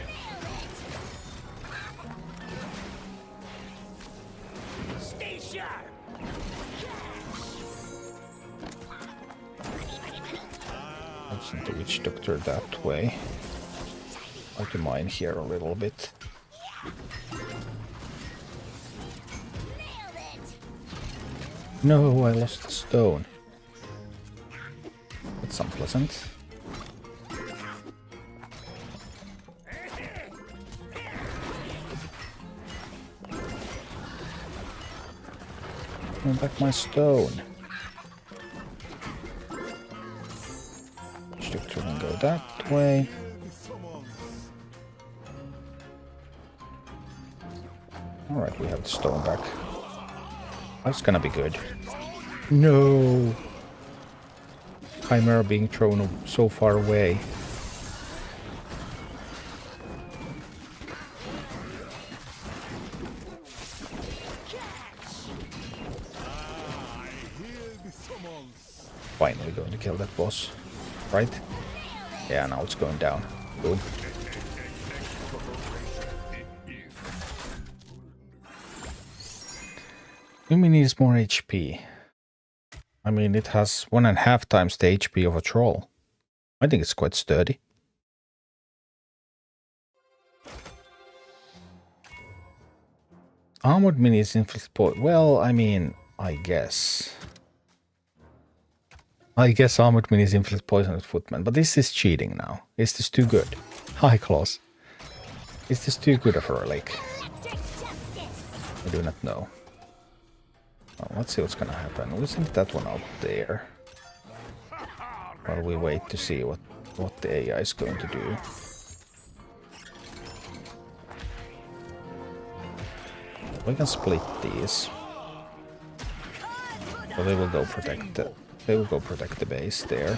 Let's send the Witch Doctor that way. I'll to mine here a little bit. No, I lost the stone. That's unpleasant. Bring back my stone. Stick to and go that way. Alright, we have the stone back. That's gonna be good. No! Chimera being thrown so far away. Finally going to kill that boss. Right? Yeah, now it's going down. Good. Yumi needs more HP. I mean, it has 1.5 times the HP of a troll. I think it's quite sturdy. Armored minis inflict poison. Well, I mean, I guess armored minis inflict poison with footmen, but this is cheating now. Is this too good? Hi, Claus. Is this too good of a relic? I do not know. Well, let's see what's gonna happen. We'll send that one out there. While we wait to see what the AI is going to do. We can split these. So they will go protect the base there.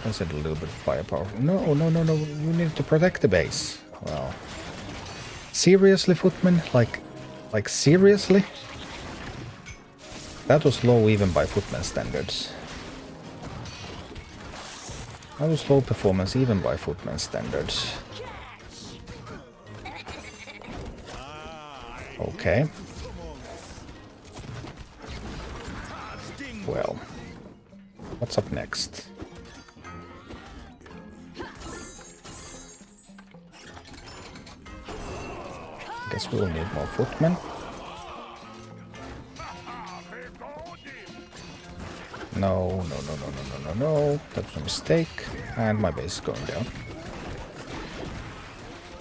I said a little bit of firepower. No, you need to protect the base. Well, seriously, footman? Like seriously? That was low even by footman standards. I was low performance even by Footman standards. Okay. Well, what's up next? Guess we'll need more footmen. No. That was a mistake. And my base is going down.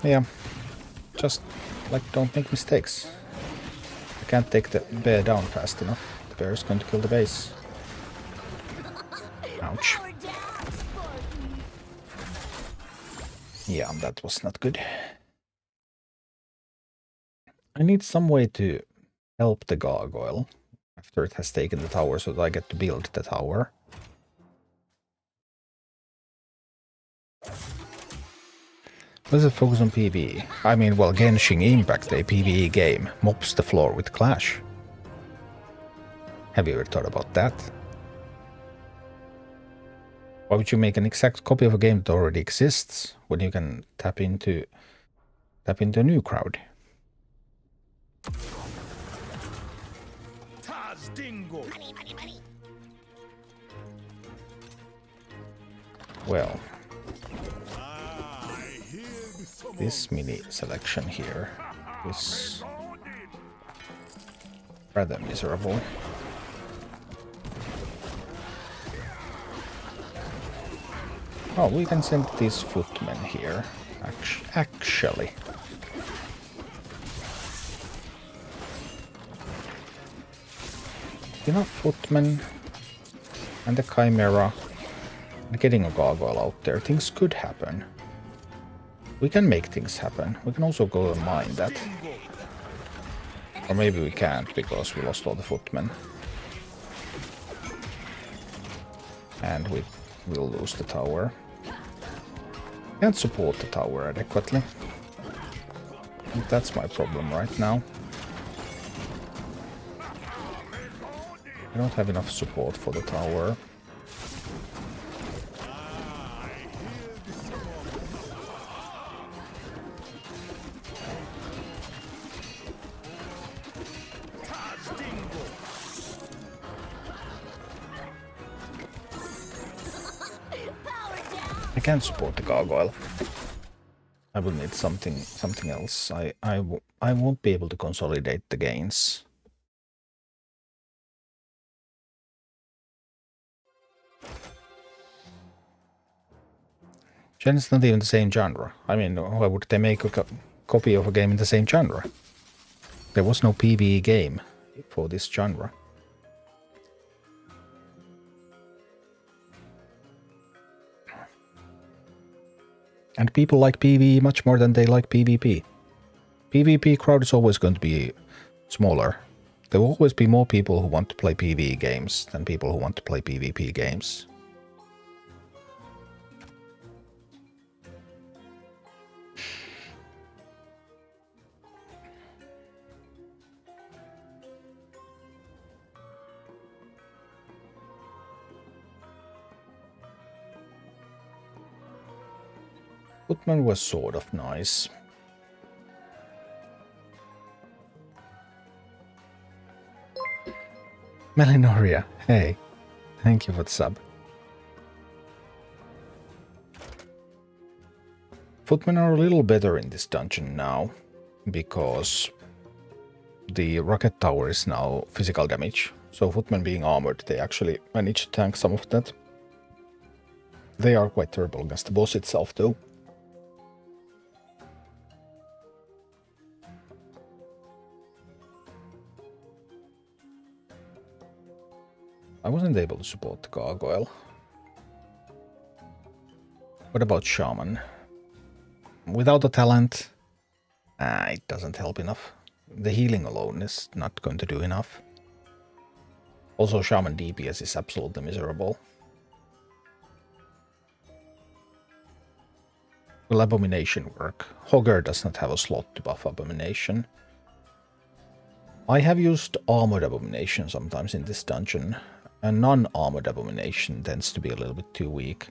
Yeah. Just, like, don't make mistakes. I can't take the bear down fast enough. The bear is going to kill the base. Ouch. Power down, Spartan. Yeah, that was not good. I need some way to help the gargoyle after it has taken the tower so that I get to build the tower. Let's focus on PvE. I mean, well, Genshin Impact, a PvE game, mops the floor with Clash. Have you ever thought about that? Why would you make an exact copy of a game that already exists when you can tap into a new crowd? Taz Dingo. Well, I hear the summons. this mini selection here is rather miserable. Oh, we can send these footmen here, actually. Enough footmen and the Chimera and getting a gargoyle out there. Things could happen. We can make things happen. We can also go and mine that. Or maybe we can't because we lost all the footmen. And we will lose the tower. Can't support the tower adequately. That's my problem right now. I don't have enough support for the tower. I can't support the gargoyle. I will need something else. I won't be able to consolidate the gains. Gen is not even the same genre. I mean, why would they make a copy of a game in the same genre? There was no PvE game for this genre. And people like PvE much more than they like PvP. PvP crowd is always going to be smaller. There will always be more people who want to play PvE games than people who want to play PvP games. Footman was sort of nice. Melinoria, hey. Thank you for the sub. Footmen are a little better in this dungeon now, because the rocket tower is now physical damage. So footmen being armored, they actually manage to tank some of that. They are quite terrible against the boss itself though. I wasn't able to support the gargoyle. What about shaman? Without a talent, it doesn't help enough. The healing alone is not going to do enough. Also, shaman DPS is absolutely miserable. Will Abomination work? Hogger does not have a slot to buff Abomination. I have used Armored Abomination sometimes in this dungeon. A non-armored Abomination tends to be a little bit too weak.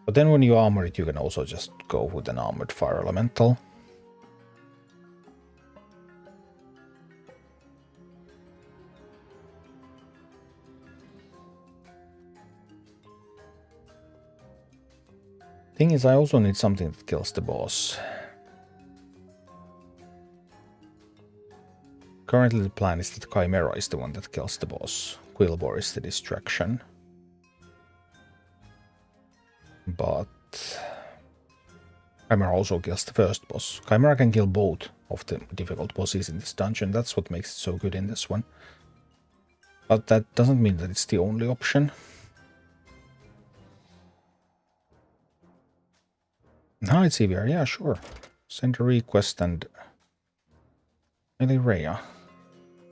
But then when you armor it, you can also just go with an armored fire elemental. Thing is, I also need something that kills the boss. Currently the plan is that Chimera is the one that kills the boss. Quilboar is the distraction. But Chimera also kills the first boss. Chimera can kill both of the difficult bosses in this dungeon. That's what makes it so good in this one. But that doesn't mean that it's the only option. Hi, it's EVR. Yeah, sure. Send a request and Rhea.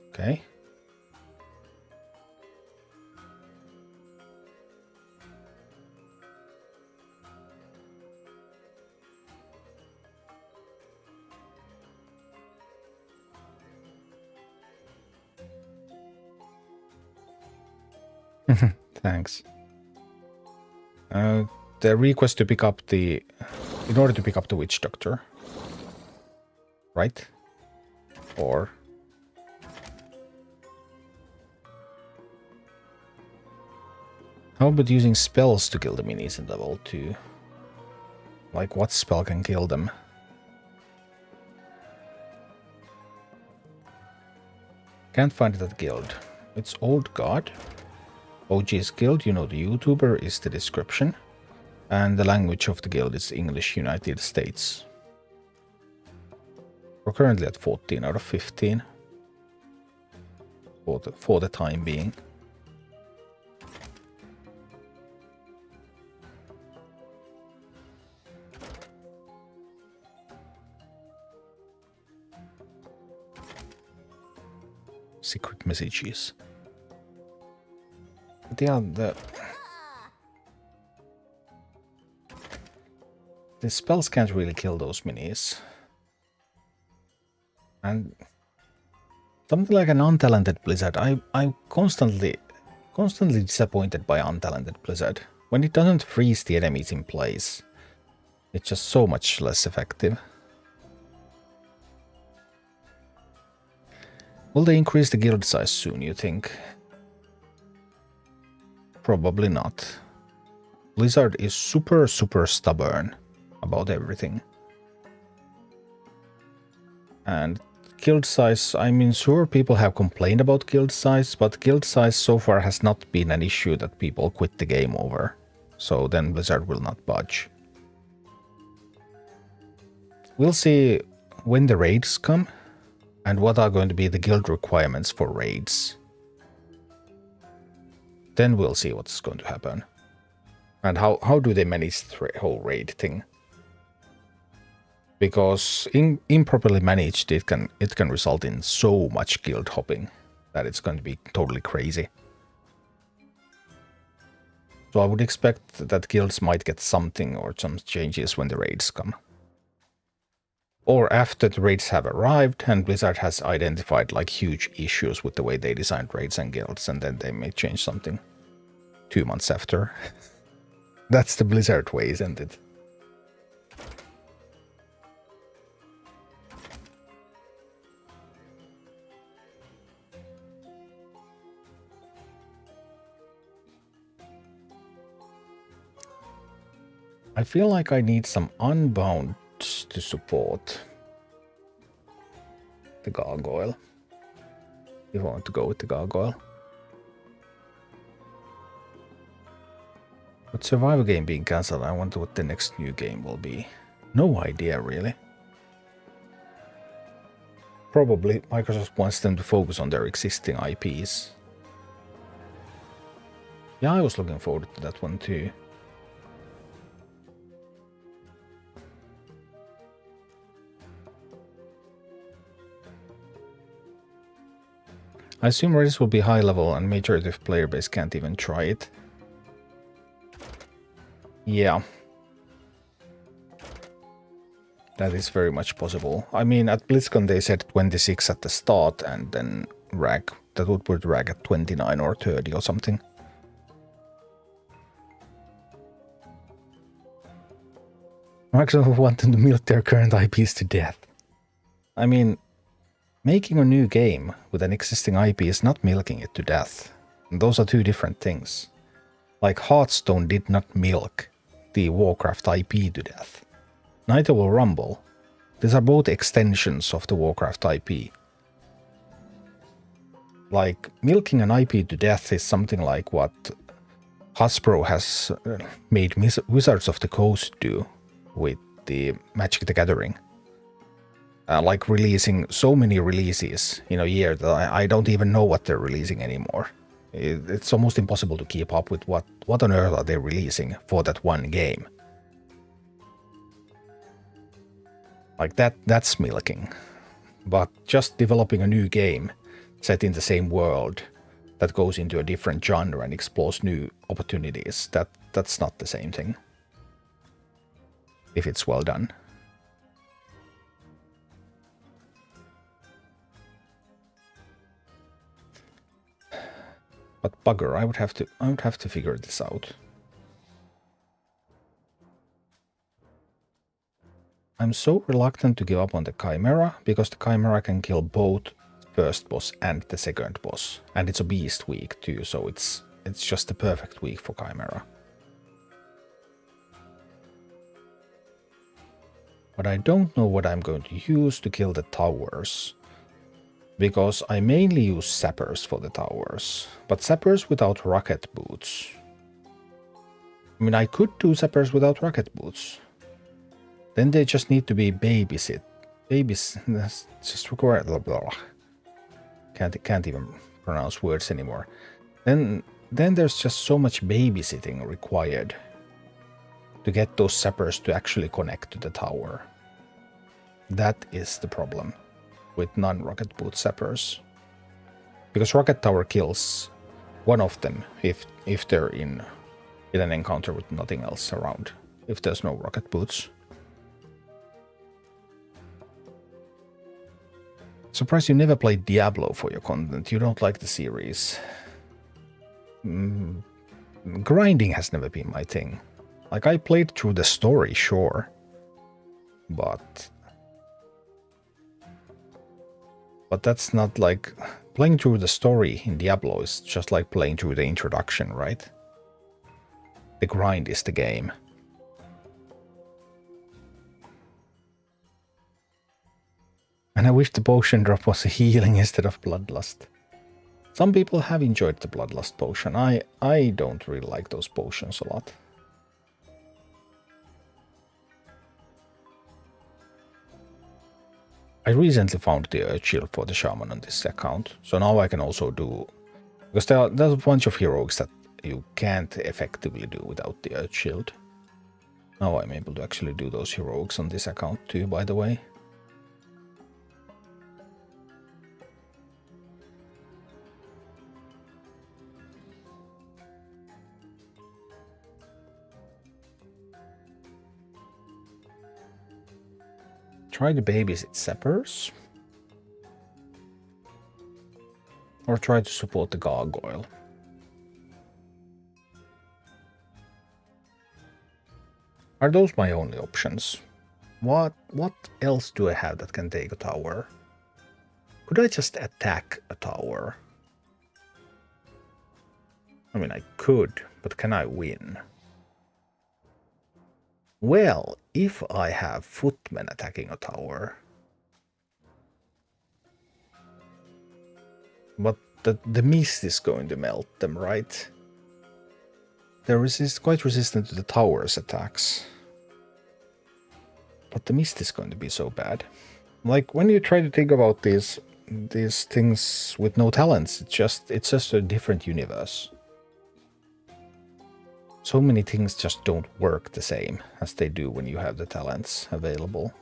Okay. Thanks. The request to pick up the... In order to pick up the Witch Doctor. Right? Or... How about using spells to kill the minis in level 2? Like, what spell can kill them? Can't find it at guild. It's Old God. OG's guild, you know the YouTuber, is the description. And the language of the guild is English United States. We're currently at 14 out of 15. For the time being. Secret messages. But yeah, the spells can't really kill those minis. And something like an untalented Blizzard, I'm constantly disappointed by untalented Blizzard. When it doesn't freeze the enemies in place, it's just so much less effective. Will they increase the guild size soon, you think? Probably not. Blizzard is super stubborn about everything. And guild size, I mean, sure, people have complained about guild size, but guild size so far has not been an issue that people quit the game over. So then Blizzard will not budge. We'll see when the raids come and what are going to be the guild requirements for raids. Then we'll see what's going to happen. And how do they manage the whole raid thing? Because improperly managed, it can result in so much guild hopping that it's going to be totally crazy. So I would expect that guilds might get something or some changes when the raids come. Or after the raids have arrived and Blizzard has identified like huge issues with the way they designed raids and guilds, and then they may change something 2 months after. That's the Blizzard way, isn't it? I feel like I need some Unbound to support the Gargoyle. If I want to go with the Gargoyle. But Survivor game being cancelled, I wonder what the next new game will be. No idea, really. Probably Microsoft wants them to focus on their existing IPs. Yeah, I was looking forward to that one too. I assume Redis will be high level and majority of player base can't even try it. Yeah. That is very much possible. I mean, at BlizzCon they said 26 at the start and then RAG. That would put RAG at 29 or 30 or something. Microsoft wanted to milk their current IPs to death. I mean, making a new game with an existing IP is not milking it to death. Those are two different things. Like Hearthstone did not milk the Warcraft IP to death. Neither will Rumble. These are both extensions of the Warcraft IP. Like, milking an IP to death is something like what Hasbro has made Wizards of the Coast do with the Magic the Gathering. Like releasing so many releases in a year that I don't even know what they're releasing anymore. It's almost impossible to keep up with what on earth are they releasing for that one game. Like that's milking. But just developing a new game set in the same world that goes into a different genre and explores new opportunities, that's not the same thing. If it's well done. But bugger, I would have to figure this out. I'm so reluctant to give up on the Chimera because the Chimera can kill both first boss and the second boss, and it's a beast week too, so it's just the perfect week for Chimera. But I don't know what I'm going to use to kill the towers, because I mainly use Sappers for the towers, but Sappers without rocket boots. I mean, I could do Sappers without rocket boots. Then they just need to be babysit. Just require blah blah. Can't even pronounce words anymore. Then there's just so much babysitting required to get those Sappers to actually connect to the tower. That is the problem with non-rocket boot Sappers. Because Rocket Tower kills one of them if they're in an encounter with nothing else around, if there's no rocket boots. Surprised you never played Diablo for your content. You don't like the series. Grinding has never been my thing. Like, I played through the story, sure. But that's not like... Playing through the story in Diablo is just like playing through the introduction, right? The grind is the game. And I wish the potion drop was a healing instead of Bloodlust. Some people have enjoyed the Bloodlust potion. I don't really like those potions a lot. I recently found the Earth Shield for the Shaman on this account, so now I can also do... Because there's a bunch of heroics that you can't effectively do without the Earth Shield. Now I'm able to actually do those heroics on this account too, by the way. Try to babysit Sappers. Or try to support the Gargoyle. Are those my only options? What else do I have that can take a tower? Could I just attack a tower? I mean, I could, but can I win? Well, if I have footmen attacking a tower... But the mist is going to melt them, right? They're quite resistant to the tower's attacks. But the mist is going to be so bad. Like, when you try to think about these things with no talents, it's just a different universe. So many things just don't work the same as they do when you have the talents available.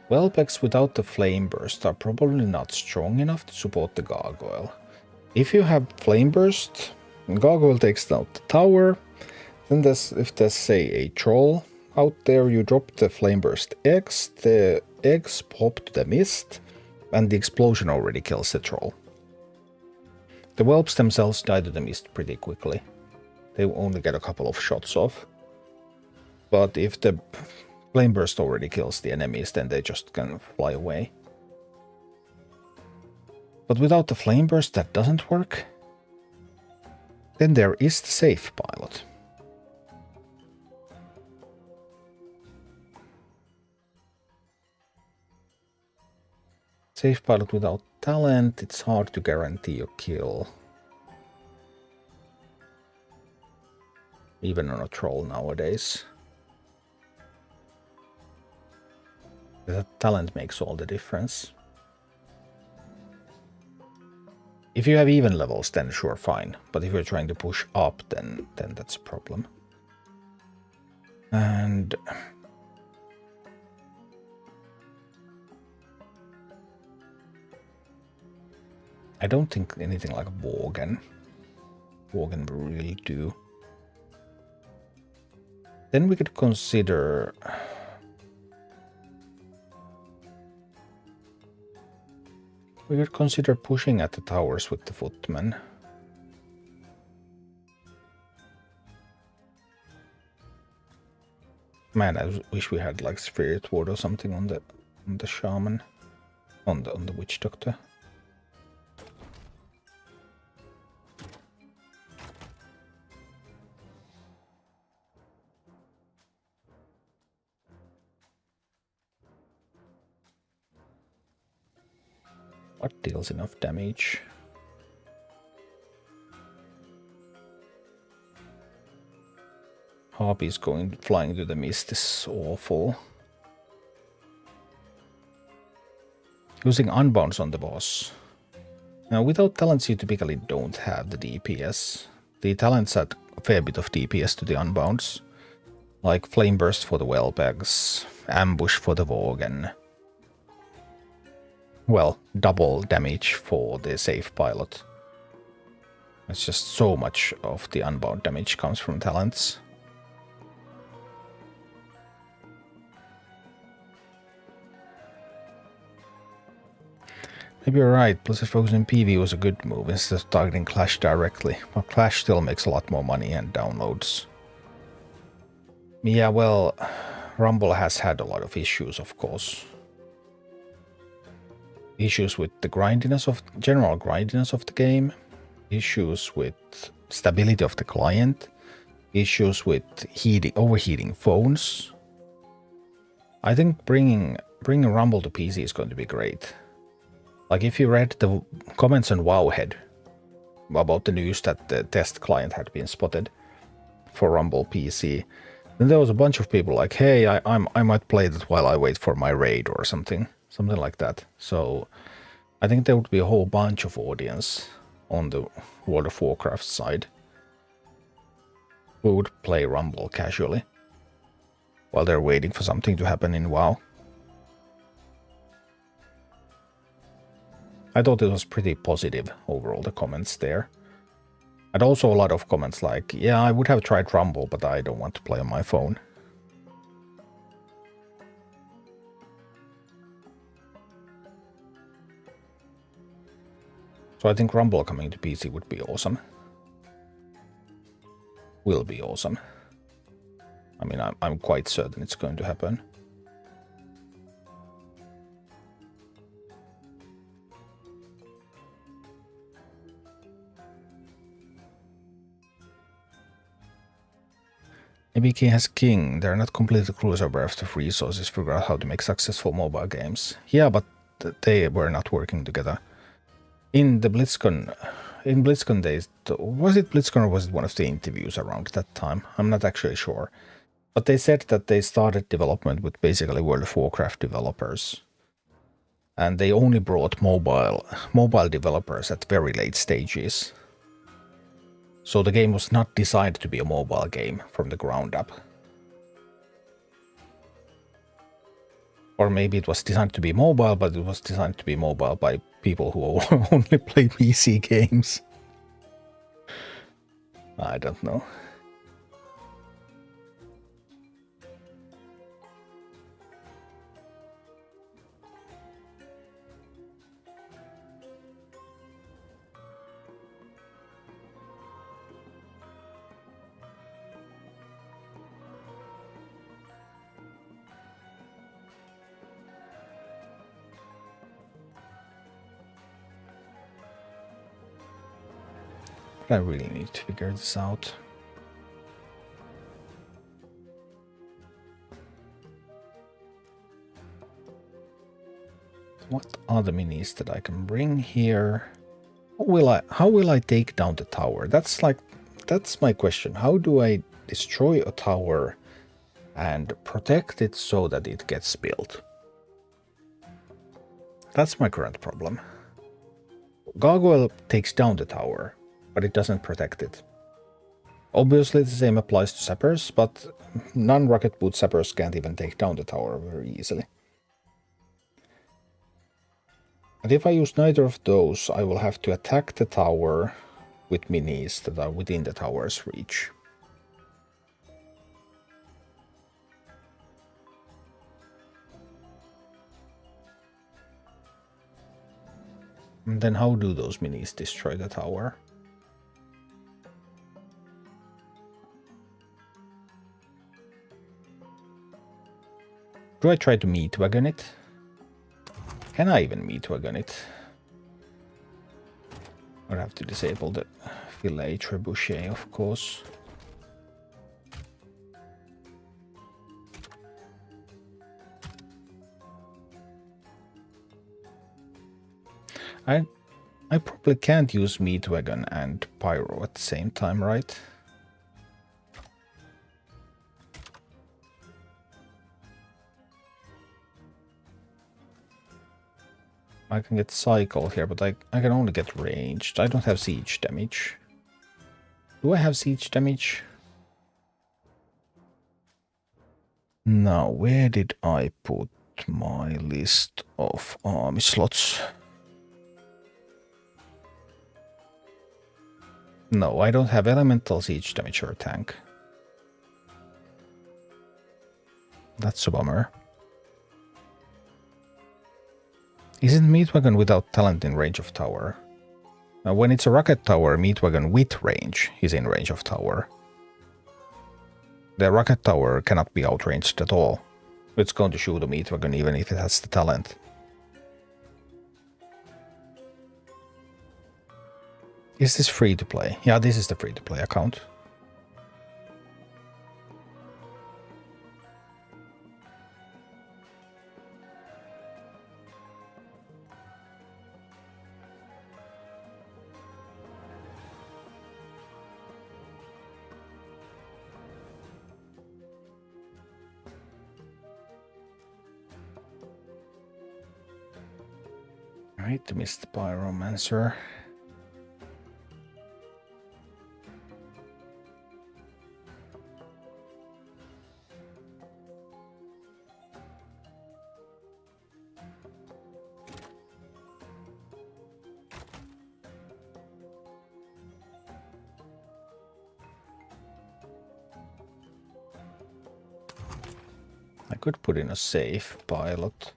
Whelpex without the Flame Burst are probably not strong enough to support the Gargoyle. If you have Flame Burst, Gargoyle takes out the tower, then if there's, say, a Troll out there you drop the Flameburst eggs, the eggs pop to the mist, and the explosion already kills the troll. The whelps themselves die to the mist pretty quickly. They only get a couple of shots off. But if the Flameburst already kills the enemies, then they just can fly away. But without the Flameburst that doesn't work. Then there is the safe pilot. Safe pilot without talent, it's hard to guarantee a kill. Even on a troll nowadays. The talent makes all the difference. If you have even levels, then sure, fine. But if you're trying to push up, then that's a problem. And I don't think anything like Worgen will really do. Then we could consider pushing at the towers with the footmen. Man, I wish we had like Spirit Ward or something on the shaman, on the witch doctor. What deals enough damage? Harpy's flying through the mist is awful. Using unbounds on the boss. Now, without talents, you typically don't have the DPS. The talents add a fair bit of DPS to the unbounds, like Flame Burst for the Whelpegs, Ambush for the Worgen. Well, double damage for the safe pilot. It's just so much of the unbound damage comes from talents. Maybe you're right, Blizzard focusing PV was a good move instead of targeting Clash directly, but Clash still makes a lot more money and downloads. Yeah, well, Rumble has had a lot of issues, of course. Issues with the general grindiness of the game, issues with stability of the client, issues with overheating phones. I think bringing Rumble to PC is going to be great. Like if you read the comments on Wowhead about the news that the test client had been spotted for Rumble PC, then there was a bunch of people like, hey, I might play that while I wait for my raid or something like that. So I think there would be a whole bunch of audience on the World of Warcraft side who would play Rumble casually while they're waiting for something to happen in WoW. I thought it was pretty positive overall, the comments there. And also a lot of comments like, yeah, I would have tried Rumble, but I don't want to play on my phone. So I think Rumble coming to PC would be awesome. Will be awesome. I mean, I'm quite certain it's going to happen. ABK has King. They're not completely clueless or bereft of resources to figure out how to make successful mobile games. Yeah, but they were not working together. In the BlizzCon days, was it BlizzCon or was it one of the interviews around that time? I'm not actually sure. But they said that they started development with basically World of Warcraft developers. And they only brought mobile developers at very late stages. So the game was not designed to be a mobile game from the ground up. Or maybe it was designed to be mobile, but it was designed to be mobile by people who only play PC games. I don't know. I really need to figure this out. What are the minis that I can bring here? How will I take down the tower? That's my question. How do I destroy a tower and protect it so that it gets built? That's my current problem. Gargoyle takes down the tower, but it doesn't protect it. Obviously the same applies to sappers, but non-rocket boot sappers can't even take down the tower very easily. And if I use neither of those, I will have to attack the tower with minis that are within the tower's reach. And then how do those minis destroy the tower? Do I try to meat wagon it? Can I even meat wagon it? I'd have to disable the filet trebuchet, of course. I probably can't use meat wagon and pyro at the same time, right? I can get cycle here, but I can only get ranged. I don't have siege damage. Do I have siege damage? Now, where did I put my list of army slots? No, I don't have elemental siege damage or tank. That's a bummer. Isn't Meatwagon without talent in range of tower? Now, when it's a rocket tower, Meatwagon with range is in range of tower. The rocket tower cannot be outranged at all. It's going to shoot a Meatwagon even if it has the talent. Is this free to play? Yeah, this is the free to play account. Right, missed Pyromancer. I could put in a safe pilot.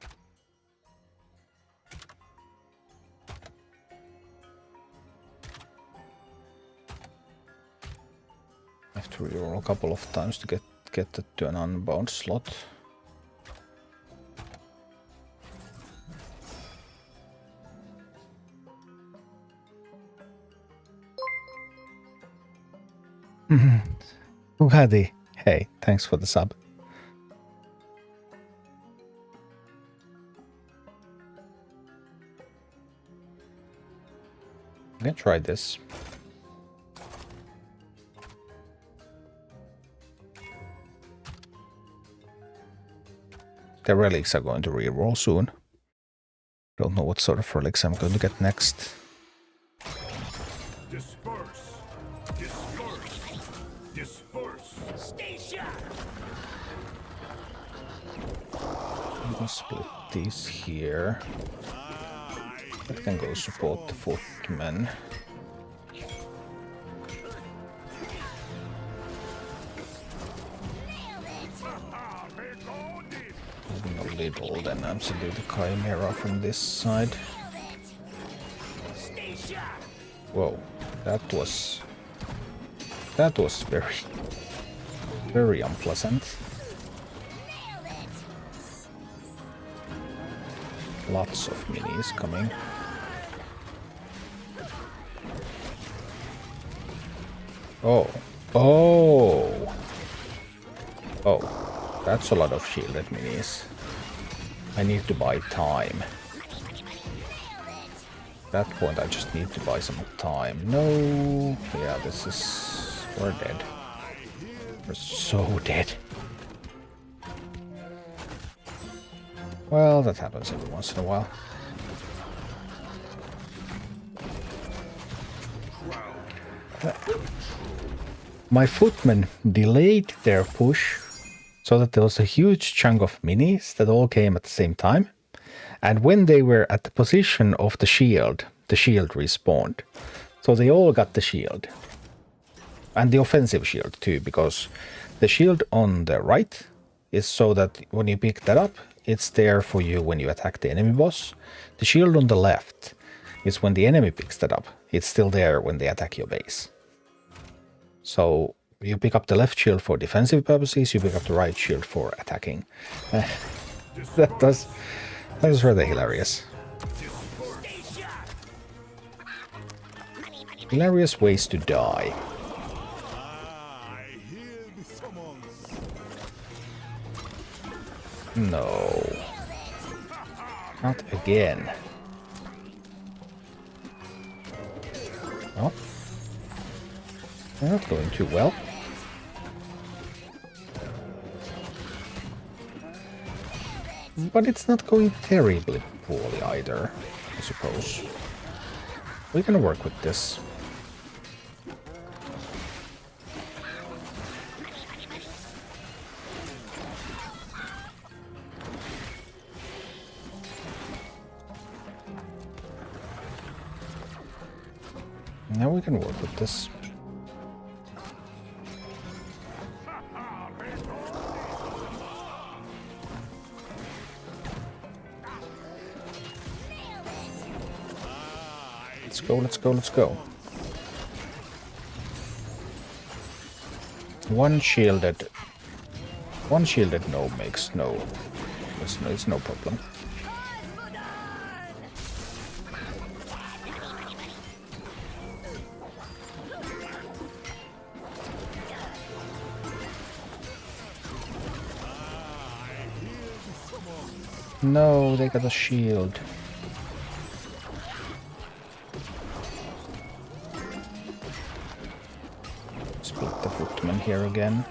I have to reroll a couple of times to get it to an unbound slot. Uhadi, hey, thanks for the sub. I'm gonna try this. The relics are going to reroll soon. Don't know what sort of relics I'm going to get next. Disperse. Disperse. Disperse. Stay sharp. I'm gonna split these here. That can go support the footmen. Moving a little, then absolute Chimera from this side. Stay sharp. Whoa, that was very unpleasant. Lots of minis coming. Oh. Oh. Oh. That's a lot of shielded minis. I need to buy time. At that point, I just need to buy some time. No. Yeah, this is... We're dead. We're so dead. Well, that happens every once in a while. My footmen delayed their push so that there was a huge chunk of minis that all came at the same time. And when they were at the position of the shield respawned. So they all got the shield. And the offensive shield too, because the shield on the right is so that when you pick that up, it's there for you when you attack the enemy boss. The shield on the left is when the enemy picks that up. It's still there when they attack your base. So you pick up the left shield for defensive purposes, you pick up the right shield for attacking. That was rather hilarious. Hilarious ways to die. No. Not again. Oh. They're not going too well. But it's not going terribly poorly either, I suppose. We can work with this. Now we can work with this. Let's go, let's go, let's go. One shielded no makes no... It's no problem. No, they got a shield. Split the footman here again.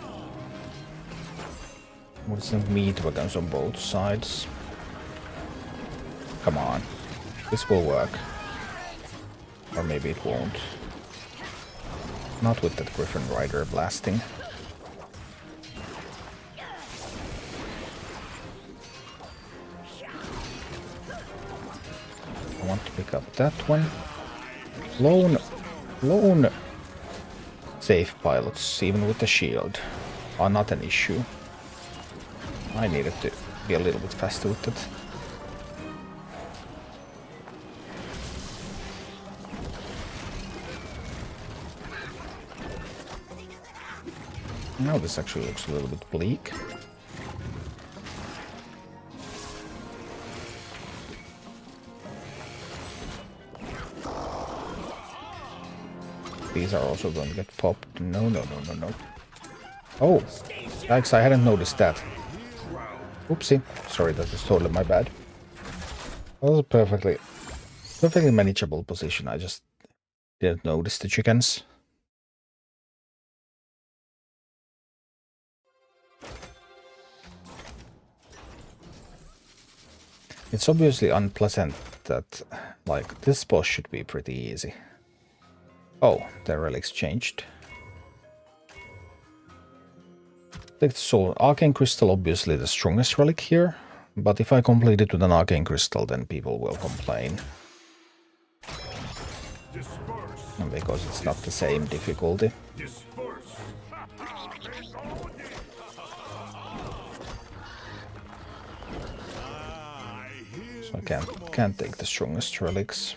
With some meat wagons on both sides. Come on. This will work. Or maybe it won't. Not with that Griffin Rider blasting. I want to pick up that one. Lone safe pilots, even with the shield, are not an issue. I needed to be a little bit faster with it. Now this actually looks a little bit bleak. These are also going to get popped. No, no, no, no, no. Oh, thanks, I hadn't noticed that. Oopsie. Sorry, that was totally my bad. That was a perfectly manageable position. I just didn't notice the chickens. It's obviously unpleasant that, like, this boss should be pretty easy. Oh, the relics changed. So, Arcane Crystal obviously the strongest relic here, but if I complete it with an Arcane Crystal, then people will complain. And because it's not the same difficulty. So I can't take the strongest relics.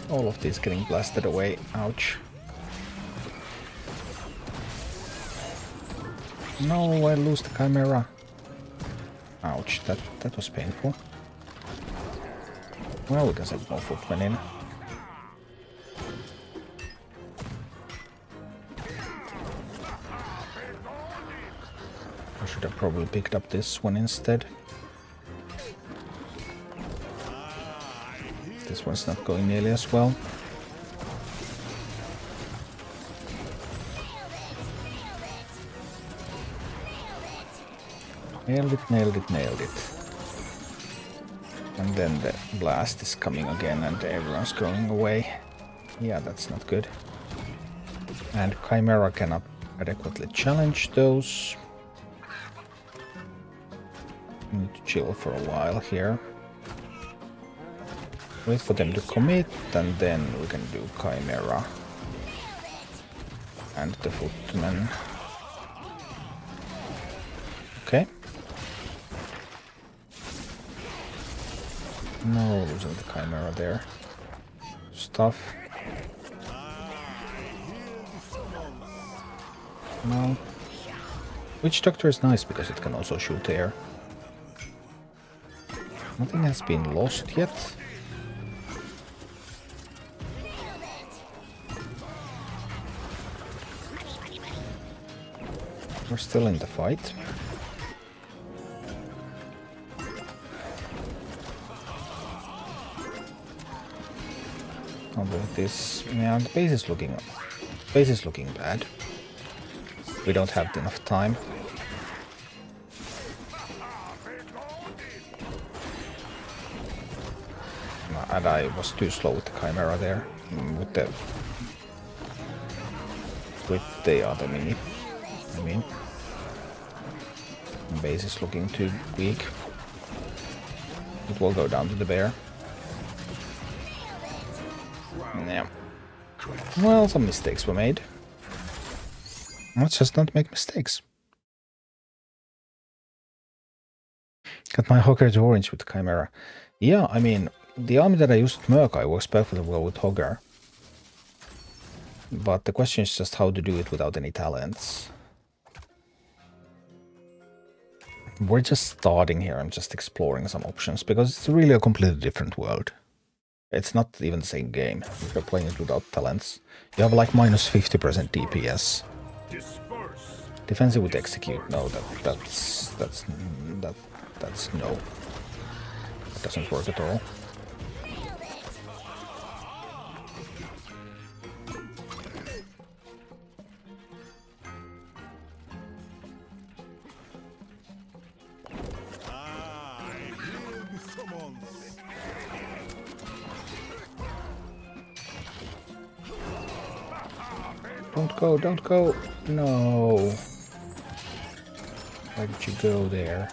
All of these getting blasted away. Ouch. No, I lose the Chimera. Ouch, that was painful. Well, we can set more footmen in. I should have probably picked up this one instead. This one's not going nearly as well. Nailed it, nailed it, nailed it. And then the blast is coming again and everyone's going away. Yeah, that's not good. And Chimera cannot adequately challenge those. Need to chill for a while here. Wait for them to commit and then we can do Chimera. And the footmen. Okay. No, losing the Chimera there. Stuff. No. Witch Doctor is nice because it can also shoot air. Nothing has been lost yet. We're still in the fight. Although this, yeah, the base is looking bad. We don't have enough time. And I was too slow with the Chimera there, with the other mini. I mean, the base is looking too weak. It will go down to the bear. Yeah. Well, some mistakes were made. Let's just not make mistakes. Got my Hogger to orange with Chimera. Yeah, I mean, the army that I used with Murkai works perfectly well with Hogger. But the question is just how to do it without any talents. We're just starting here and just exploring some options, because it's really a completely different world. It's not even the same game if you're playing it without talents. You have like minus 50% DPS. Disperse. Defensive with execute, no, that's no. That doesn't work at all. Don't go, don't go. No. Why did you go there?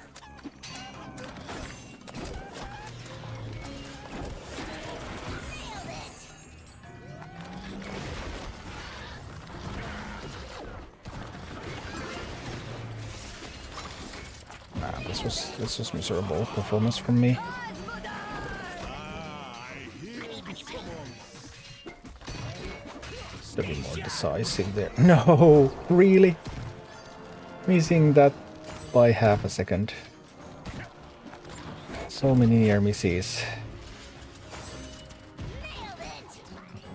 Nah, this was miserable performance from me. To be more decisive there. No, really? Missing that by half a second. So many near misses.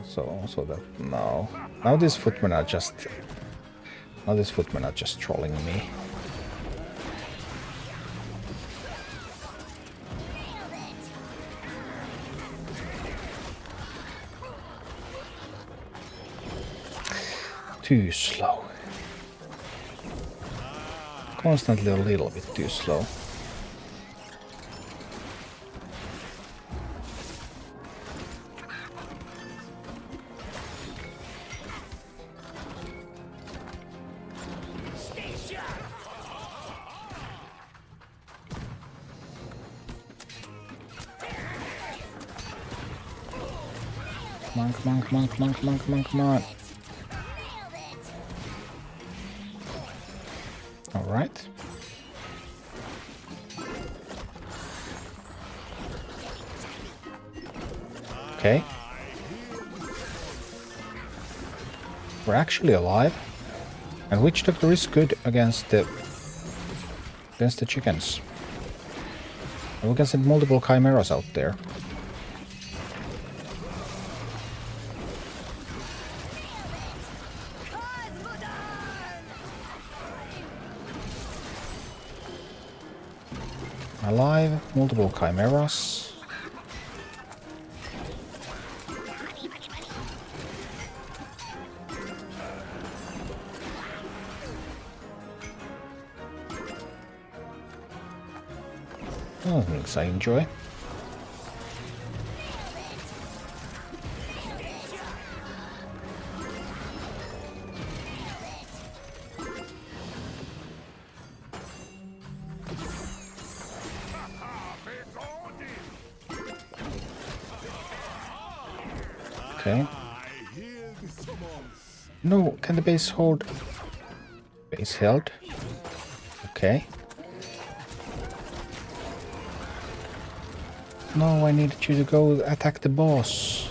So that no. Now these footmen are just trolling me. Too slow. Constantly a little bit too slow. Come on. All right. Okay. We're actually alive. And Witch Doctor is good against the against the chickens. And we can send multiple chimeras out there. Alive, multiple chimeras. Oh, things I enjoy. Okay. No, can the base hold? Base held. Okay. No, I needed you to go attack the boss.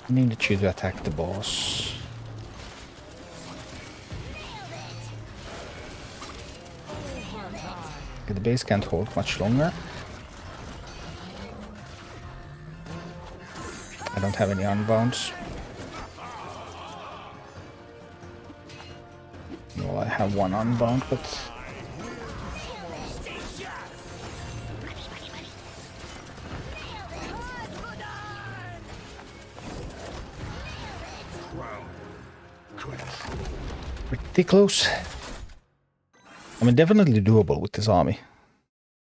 I needed you to attack the boss. Okay, the base can't hold much longer. I don't have any unbounds. Well, I have one unbound, but... pretty close. I mean, definitely doable with this army.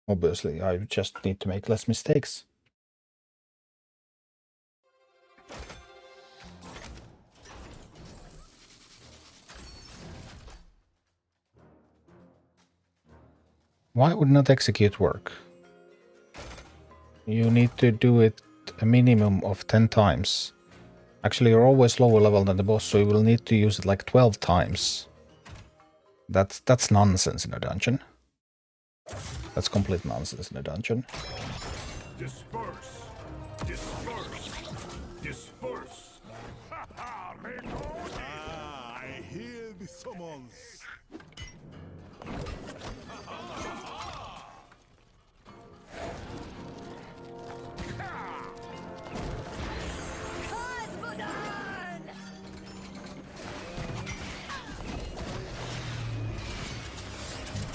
Obviously, I just need to make less mistakes. Why would not execute work? You need to do it a minimum of 10 times. Actually, you're always lower level than the boss, so you will need to use it like 12 times. That's nonsense in a dungeon. That's complete nonsense in a dungeon. Disperse. Disperse. Disperse. I hear the summons.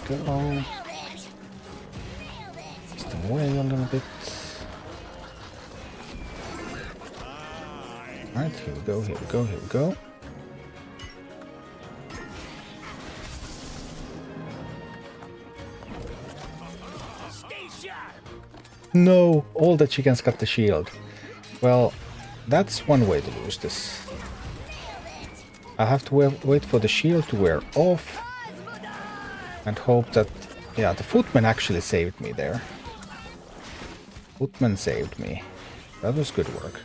Go. Just away a little bit. Alright, here we go, here we go, here we go. No! All the chickens got the shield. Well, that's one way to lose this. I have to wait for the shield to wear off. And hope that... yeah, the footman actually saved me there. Footman saved me. That was good work.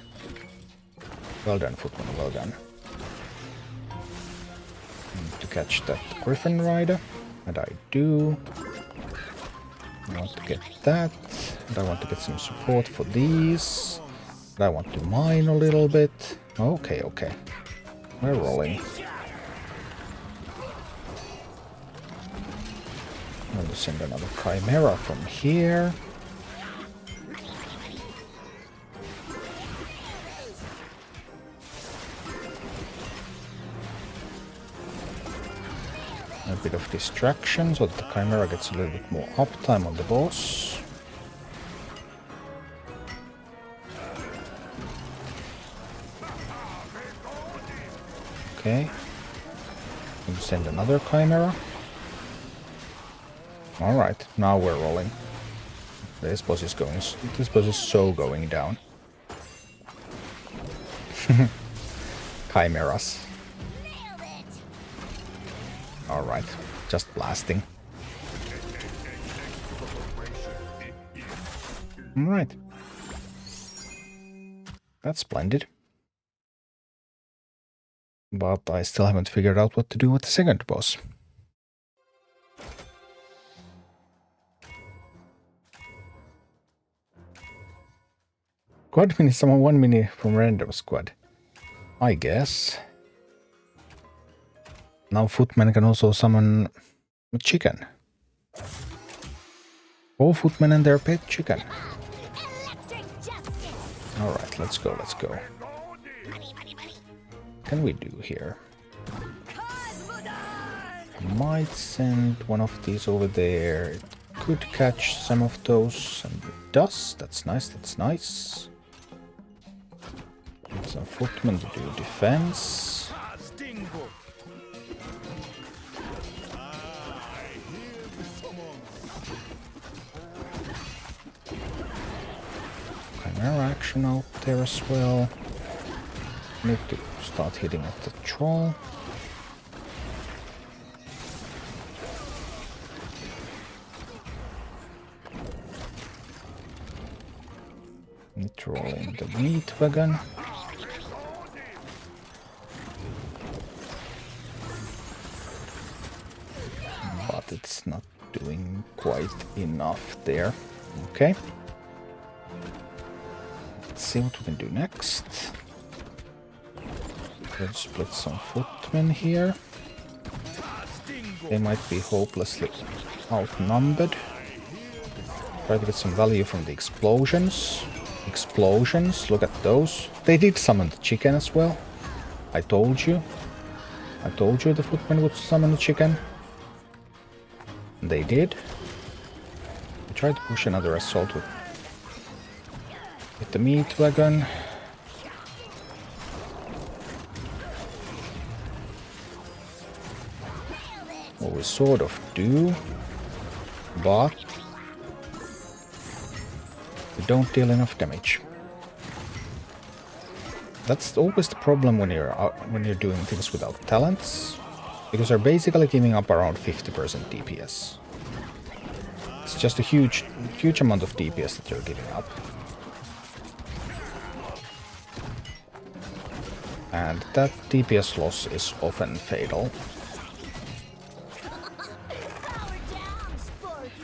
Well done, footman, well done. Need to catch that griffin rider. And I do. I want to get that. And I want to get some support for these. And I want to mine a little bit. Okay, okay. We're rolling. I'm going to send another chimera from here. A bit of distraction so that the chimera gets a little bit more uptime on the boss. Okay. I'm going to send another chimera. Alright, now we're rolling. This boss is going... this boss is so going down. Chimeras. Alright, just blasting. Alright. That's splendid. But I still haven't figured out what to do with the second boss. Squad mini summon 1 mini from random squad. I guess. Now Footman can also summon a chicken. 4 footmen and their pet chicken. Electric justice. Alright, let's go, let's go. Can we do here? Might send one of these over there. It could catch some of those, and it does. That's nice, that's nice. Get some footmen to do defense. Chimera action out there as well. Need to start hitting at the troll. Troll in the meat wagon. But it's not doing quite enough there. Okay. Let's see what we can do next. Let's split some footmen here. They might be hopelessly outnumbered. Try to get some value from the explosions. Explosions, look at those. They did summon the chicken as well. I told you. I told you the footmen would summon the chicken. They did. I tried to push another assault with the meat wagon. Well, we sort of do, but we don't deal enough damage. That's always the problem when you're doing things without talents, because they're basically giving up around 50% DPS. It's just a huge amount of DPS that you're giving up. And that DPS loss is often fatal. Power down, Sparky.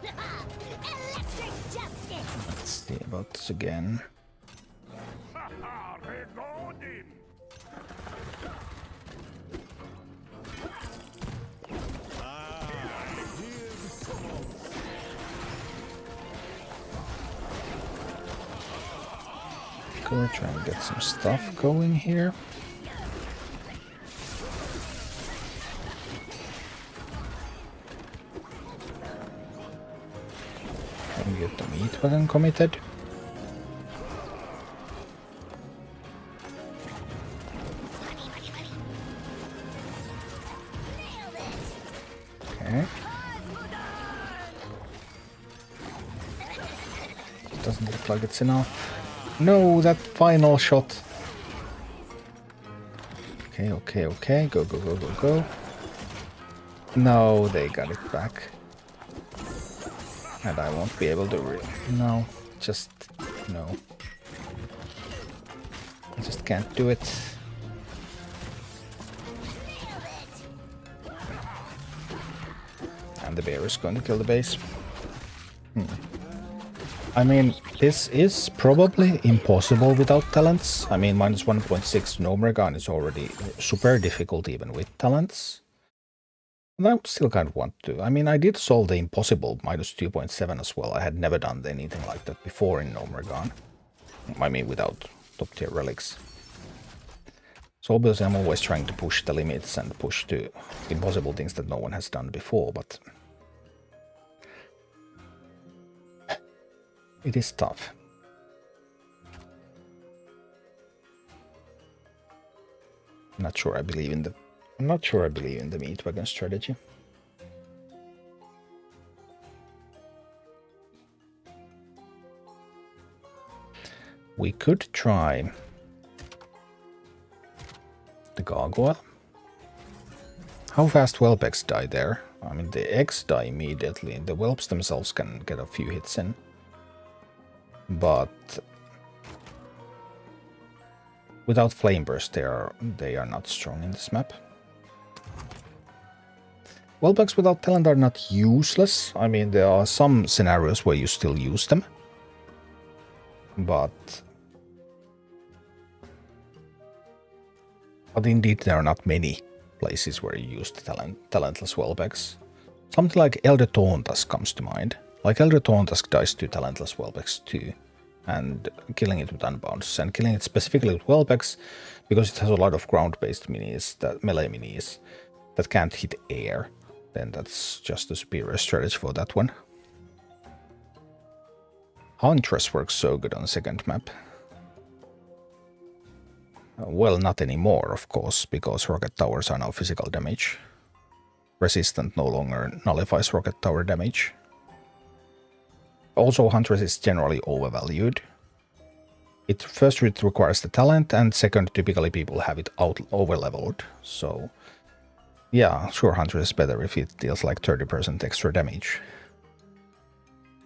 Electric justice. Let's see about this again. Reloading. Go try and get some stuff going here. And get the meat wagon committed. Okay. Doesn't look like it's enough. No, that final shot. Okay, okay, okay. Go, go, go, go, go. No, they got it back. And I won't be able to no, just no. I just can't do it. And the bear is going to kill the base. I mean, this is probably impossible without talents. I mean, minus 1.6 Gnomeregan is already super difficult even with talents. And I still kind of want to. I mean, I did solve the impossible minus 2.7 as well. I had never done anything like that before in Gnomeregan. I mean, without top tier relics. So obviously I'm always trying to push the limits and push to impossible things that no one has done before, but it is tough. I'm not sure I believe in the meat wagon strategy. We could try the gargoyle. How fast whelp eggs die there? I mean, the eggs die immediately. The whelps themselves can get a few hits in. But without Flame Burst, they are not strong in this map. Wellbugs without talent are not useless. I mean, there are some scenarios where you still use them. But indeed, there are not many places where you use the talentless Wellbugs. Something like Elder Tauntask comes to mind. Like Elder Tauntask dies to talentless Wellbugs too. And killing it with Unbounds. And killing it specifically with Wellbugs because it has a lot of ground-based minis, melee minis, that can't hit air. Then that's just a superior strategy for that one. Huntress works so good on the second map. Well, not anymore, of course, because rocket towers are now physical damage. Resistant no longer nullifies rocket tower damage. Also, Huntress is generally overvalued. First, it requires the talent, and second, typically people have it over-leveled. So, yeah, sure, Huntress is better if it deals like 30% extra damage.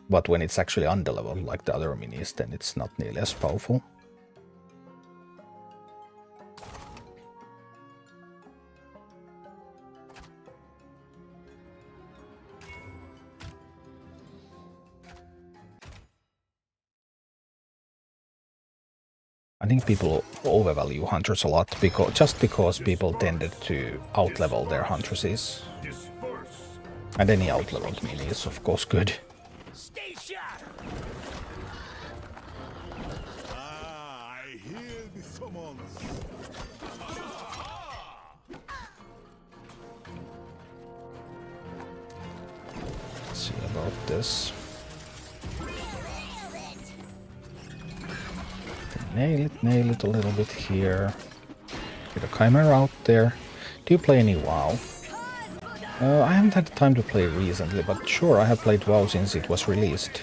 But when it's actually underleveled like the other minis, then it's not nearly as powerful. I think people overvalue Hunters a lot just because people tended to outlevel their Huntresses. Disperse. And any outleveled mini is of course good. I hear the summons. Let's see about this. Nail it a little bit here. Get a Chimera out there. Do you play any WoW? I haven't had the time to play recently, but sure, I have played WoW since it was released.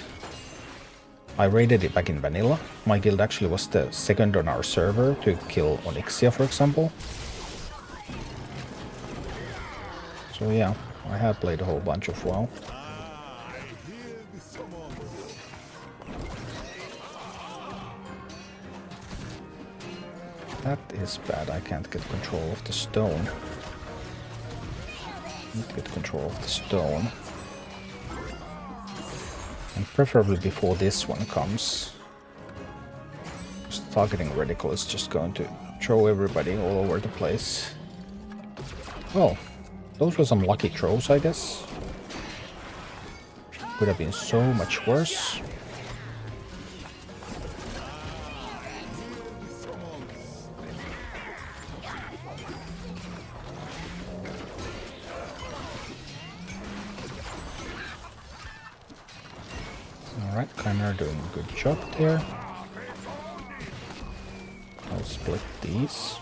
I raided it back in vanilla. My guild actually was the second on our server to kill Onyxia, for example. So yeah, I have played a whole bunch of WoW. I hear the summons. That is bad, I can't get control of the stone. Need to get control of the stone. And preferably before this one comes. Just targeting reticle is just going to throw everybody all over the place. Well, those were some lucky throws, I guess. Could have been so much worse. Alright, Chimera doing a good job there. I'll split these.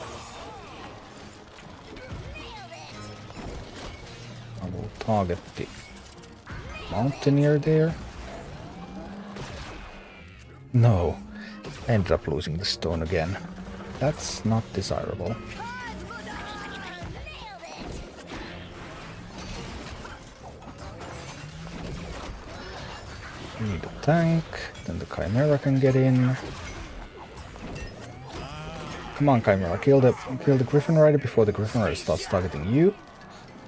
I will target the Mountaineer there. No, I ended up losing the stone again. That's not desirable. Need a tank, then the Chimera can get in. Come on, Chimera, kill the Griffin Rider before the Griffin Rider starts targeting you.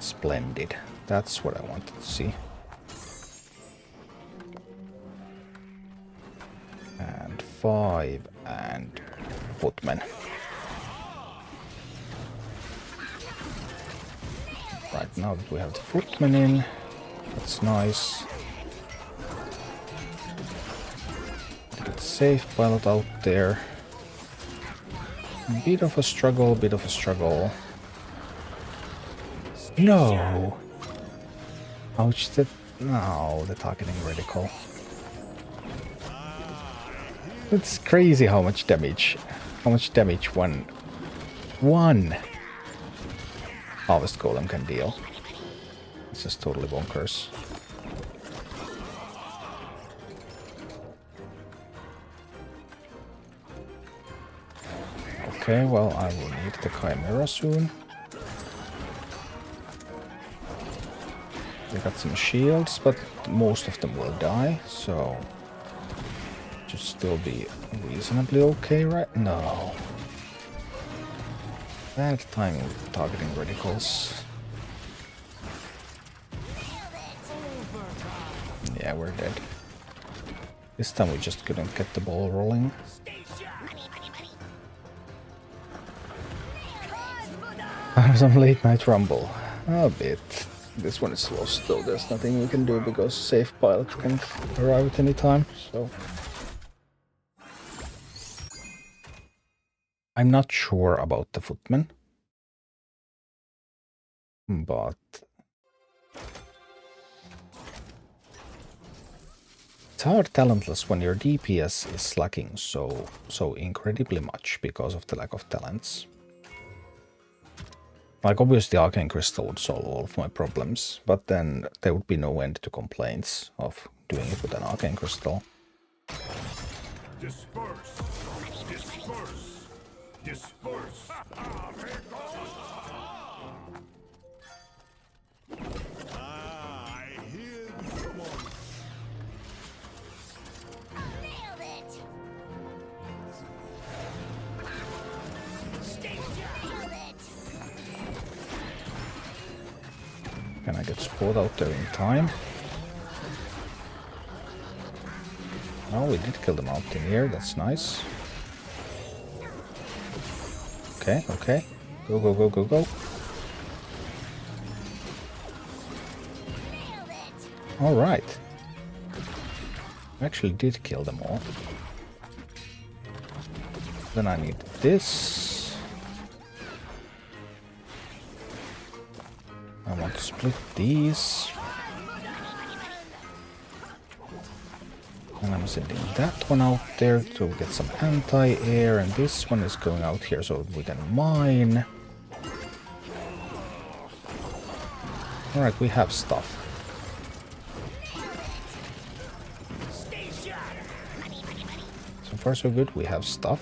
Splendid. That's what I wanted to see. And 5 and Footman. Right, now that we have the Footman in, that's nice. Get safe pilot out there. Bit of a struggle, bit of a struggle. No! Ouch, that... No, the targeting reticle. It's crazy how much damage one Harvest Golem can deal. It's just totally bonkers. Okay, well, I will need the Chimera soon. They got some shields, but most of them will die, so... Should still be reasonably okay, right? No. Bad timing with targeting radicals. Yeah, we're dead. This time we just couldn't get the ball rolling. Some late night rumble. A bit. This one is lost though, there's nothing we can do because safe pilot can arrive at any time, so... I'm not sure about the footman. But... it's hard talentless when your DPS is lacking so incredibly much because of the lack of talents. Like, obviously Arcane Crystal would solve all of my problems, but then there would be no end to complaints of doing it with an Arcane Crystal. Disperse. Disperse. Disperse. I hear the summons. Nailed it. Nailed it. Can I get support out there in time? Oh, we did kill them out in here, that's nice. Okay, okay. Go, go, go, go, go. Nailed it. Alright. Actually did kill them all. Then I need this. I want to split these. And I'm sending that one out there to get some anti-air, and this one is going out here so we can mine. Alright, we have stuff. So far so good, we have stuff.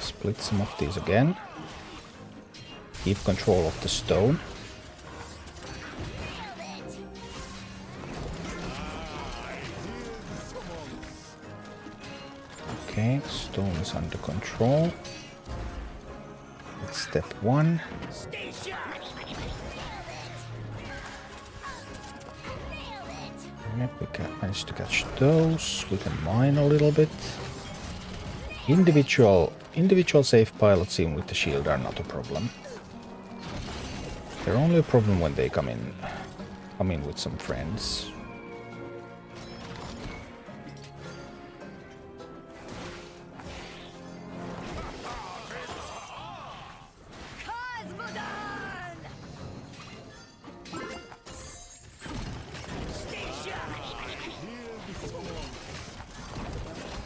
Split some of these again. Keep control of the stone. Okay, stone is under control. That's step one. Yep, we can manage to catch those. We can mine a little bit. Individual safe pilots in with the shield are not a problem. They're only a problem when they come in with some friends.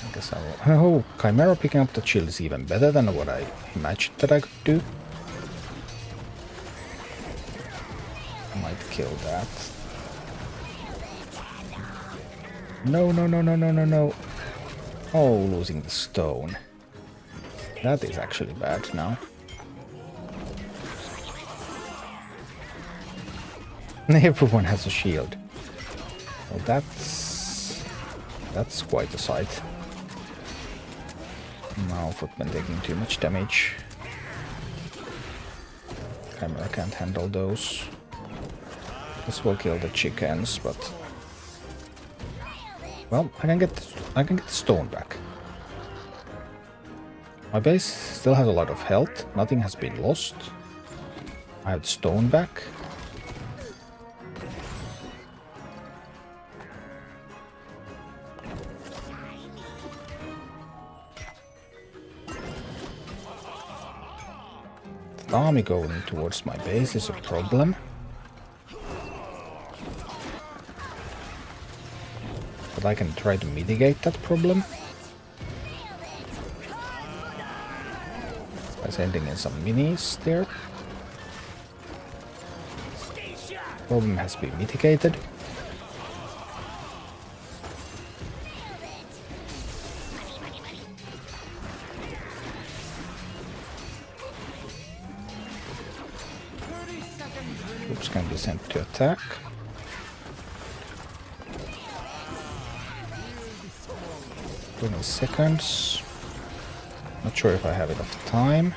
I guess I will. Oh, Chimera picking up the shield is even better than what I imagined that I could do. I might kill that. No, no, no, no, no, no, no. Oh, losing the stone. That is actually bad now. Everyone has a shield. Well, that's quite a sight. Now Footman taking too much damage. Chimera can't handle those. This will kill the chickens, but well, I can get the stone back. My base still has a lot of health. Nothing has been lost. I have the stone back. The army going towards my base is a problem. But I can try to mitigate that problem by sending in some minis there. Problem has been mitigated. Troops can be sent to attack. 20 seconds. Not sure if I have enough time.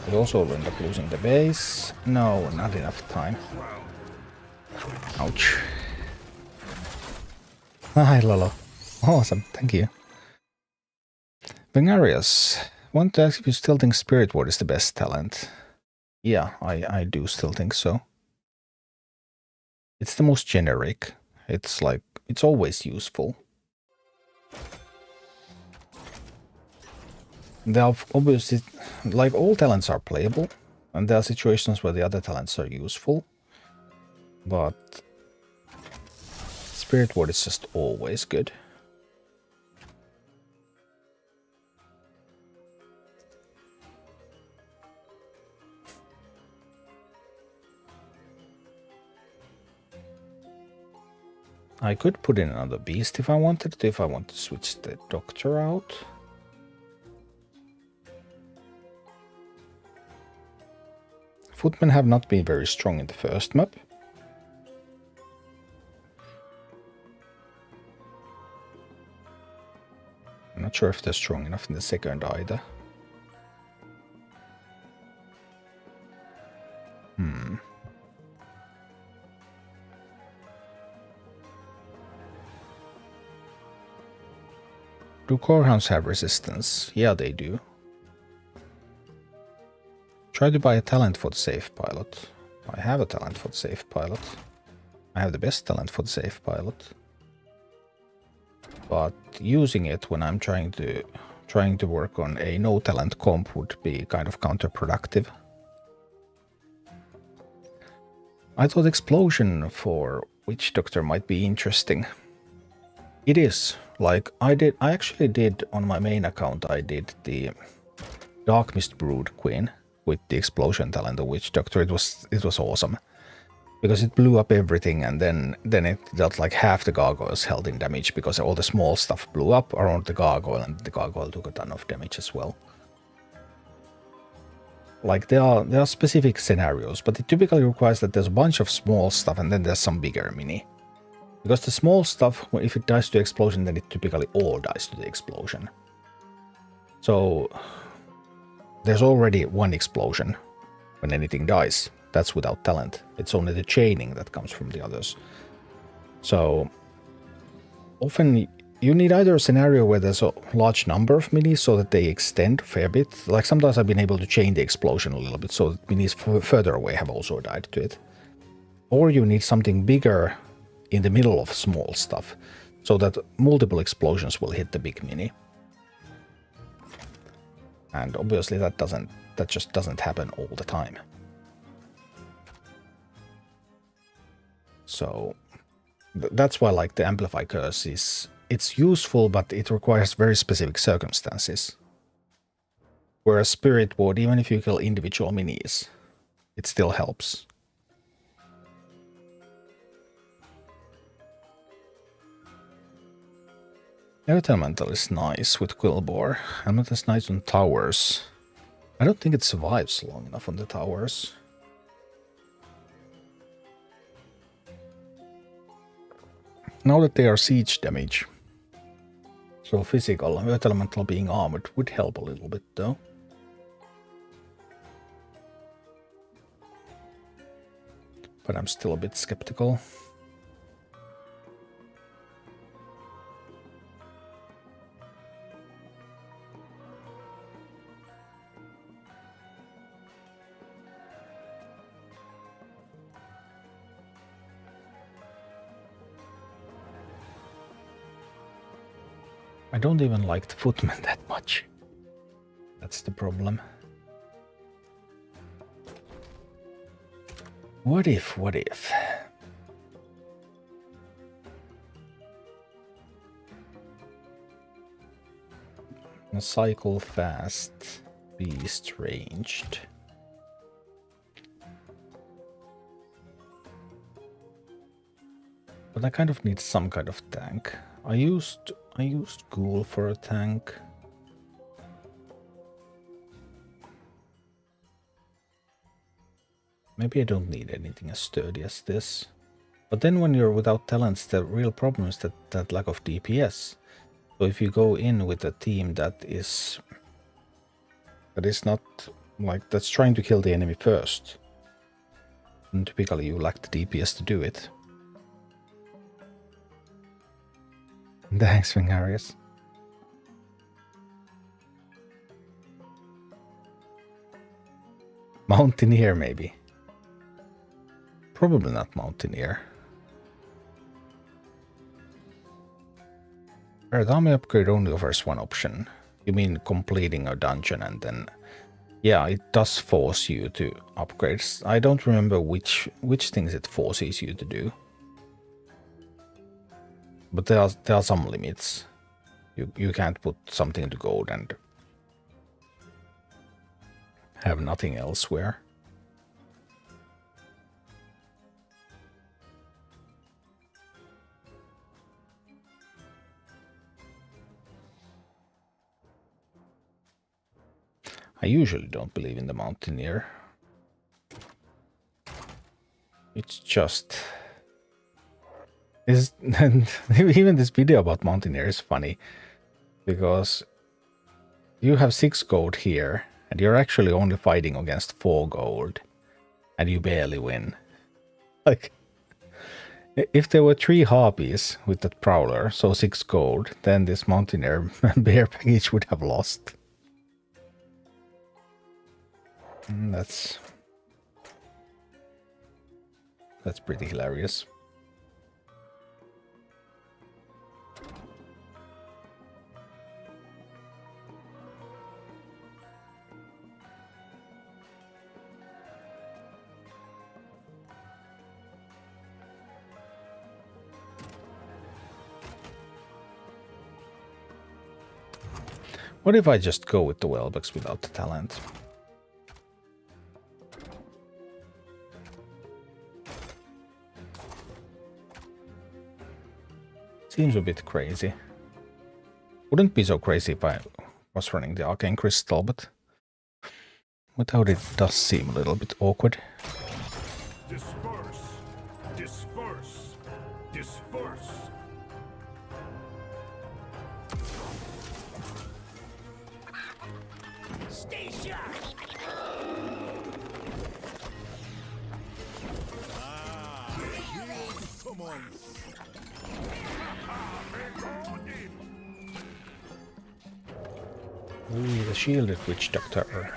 But also end up losing the base. No, not enough time. Ouch. Hi, Lolo. Awesome, thank you. Vengarius, want to ask if you still think Spirit Ward is the best talent? Yeah, I do still think so. It's the most generic. It's like, it's always useful. There are obviously, like all talents are playable, and there are situations where the other talents are useful, but Spirit Ward is just always good. I could put in another beast if I wanted to, if I want to switch the doctor out. Footmen have not been very strong in the first map. I'm not sure if they're strong enough in the second either. Do Corehounds have resistance? Yeah, they do. Try to buy a talent for the safe pilot. I have a talent for the safe pilot. I have the best talent for the safe pilot. But using it when I'm trying to work on a no talent comp would be kind of counterproductive. I thought Explosion for Witch Doctor might be interesting. It is. Like I actually did on my main account, I did the Dark Mist Brood Queen with the Explosion talent of Witch Doctor. It was awesome. Because it blew up everything, and then it dealt like half the gargoyles held in damage because all the small stuff blew up around the gargoyle, and the gargoyle took a ton of damage as well. Like there are specific scenarios, but it typically requires that there's a bunch of small stuff and then there's some bigger mini. Because the small stuff, if it dies to explosion, then it typically all dies to the explosion. So there's already one explosion when anything dies. That's without talent. It's only the chaining that comes from the others. So often you need either a scenario where there's a large number of minis so that they extend a fair bit. Like sometimes I've been able to chain the explosion a little bit so that minis further away have also died to it. Or you need something bigger in the middle of small stuff so that multiple explosions will hit the big mini. And obviously that just doesn't happen all the time. So that's why like the Amplify Curse it's useful, but it requires very specific circumstances. Whereas Spirit Ward, even if you kill individual minis, it still helps. Earth Elemental is nice with Quillbore. Elemental is nice on towers. I don't think it survives long enough on the towers. Now that they are siege damage, so physical, Earth Elemental being armored would help a little bit though. But I'm still a bit skeptical. I don't even like the Footmen that much. That's the problem. What if? A cycle fast, beast ranged. But I kind of need some kind of tank. I used Ghoul for a tank. Maybe I don't need anything as sturdy as this. But then when you're without talents, the real problem is that lack of DPS. So if you go in with a team that is not like that's trying to kill the enemy first, then typically you lack the DPS to do it. Thanks, Vingarius. Mountaineer, maybe. Probably not Mountaineer. Army upgrade only offers one option. You mean completing a dungeon and then... Yeah, it does force you to upgrade. I don't remember which things it forces you to do. But there are some limits. You can't put something to gold and have nothing elsewhere. I usually don't believe in the Mountaineer. It's just... even this video about Mountaineer is funny. Because you have 6 gold here, and you're actually only fighting against 4 gold. And you barely win. Like... If there were 3 harpies with that prowler, so 6 gold, then this Mountaineer bear package would have lost. That's pretty hilarious. What if I just go with the Welbex without the talent? Seems a bit crazy. Wouldn't be so crazy if I was running the Arcane Crystal, but without it does seem a little bit awkward. Disperse. Disperse. Disperse. Stay sharp. Come on. Ooh, the shielded witch doctor.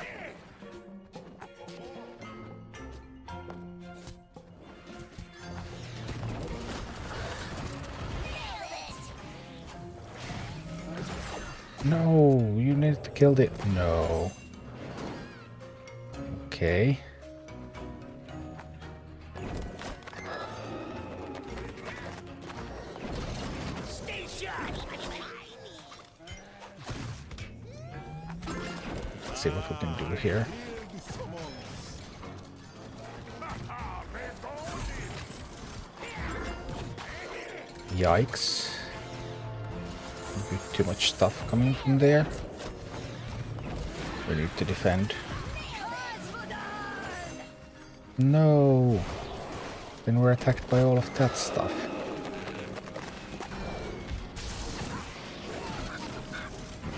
No, you need to kill the... No. Okay. Stay sharp. Let's see what we can do here. Yikes. A bit too much stuff coming from there. We need to defend. No. Then we're attacked by all of that stuff.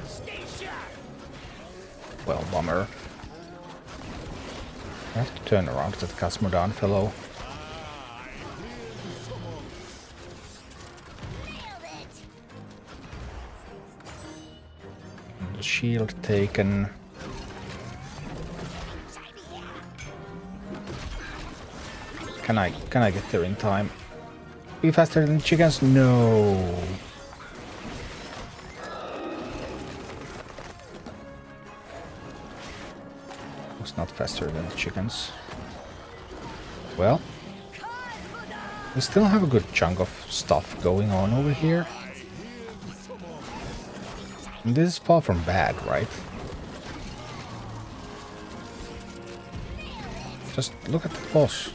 Stay sharp. Well, bummer. I have to turn around to that Casmodan fellow. The shield taken. Can I get there in time? Be faster than chickens? No. Was not faster than the chickens. Well, we still have a good chunk of stuff going on over here. And this is far from bad, right? Just look at the boss.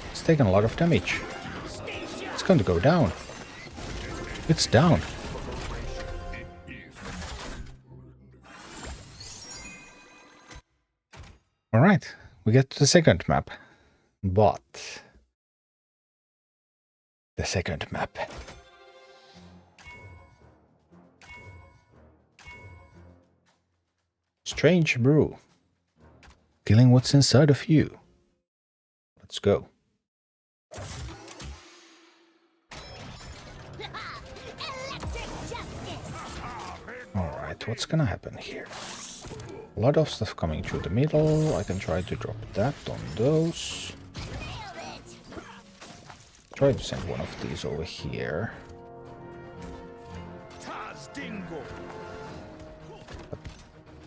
It's taken a lot of damage. It's going to go down. It's down. Alright, we get to the second map. But The second map. Strange brew. Killing what's inside of you. Let's go. Alright, what's gonna happen here? A lot of stuff coming through the middle. I can try to drop that on those. Try to send one of these over here.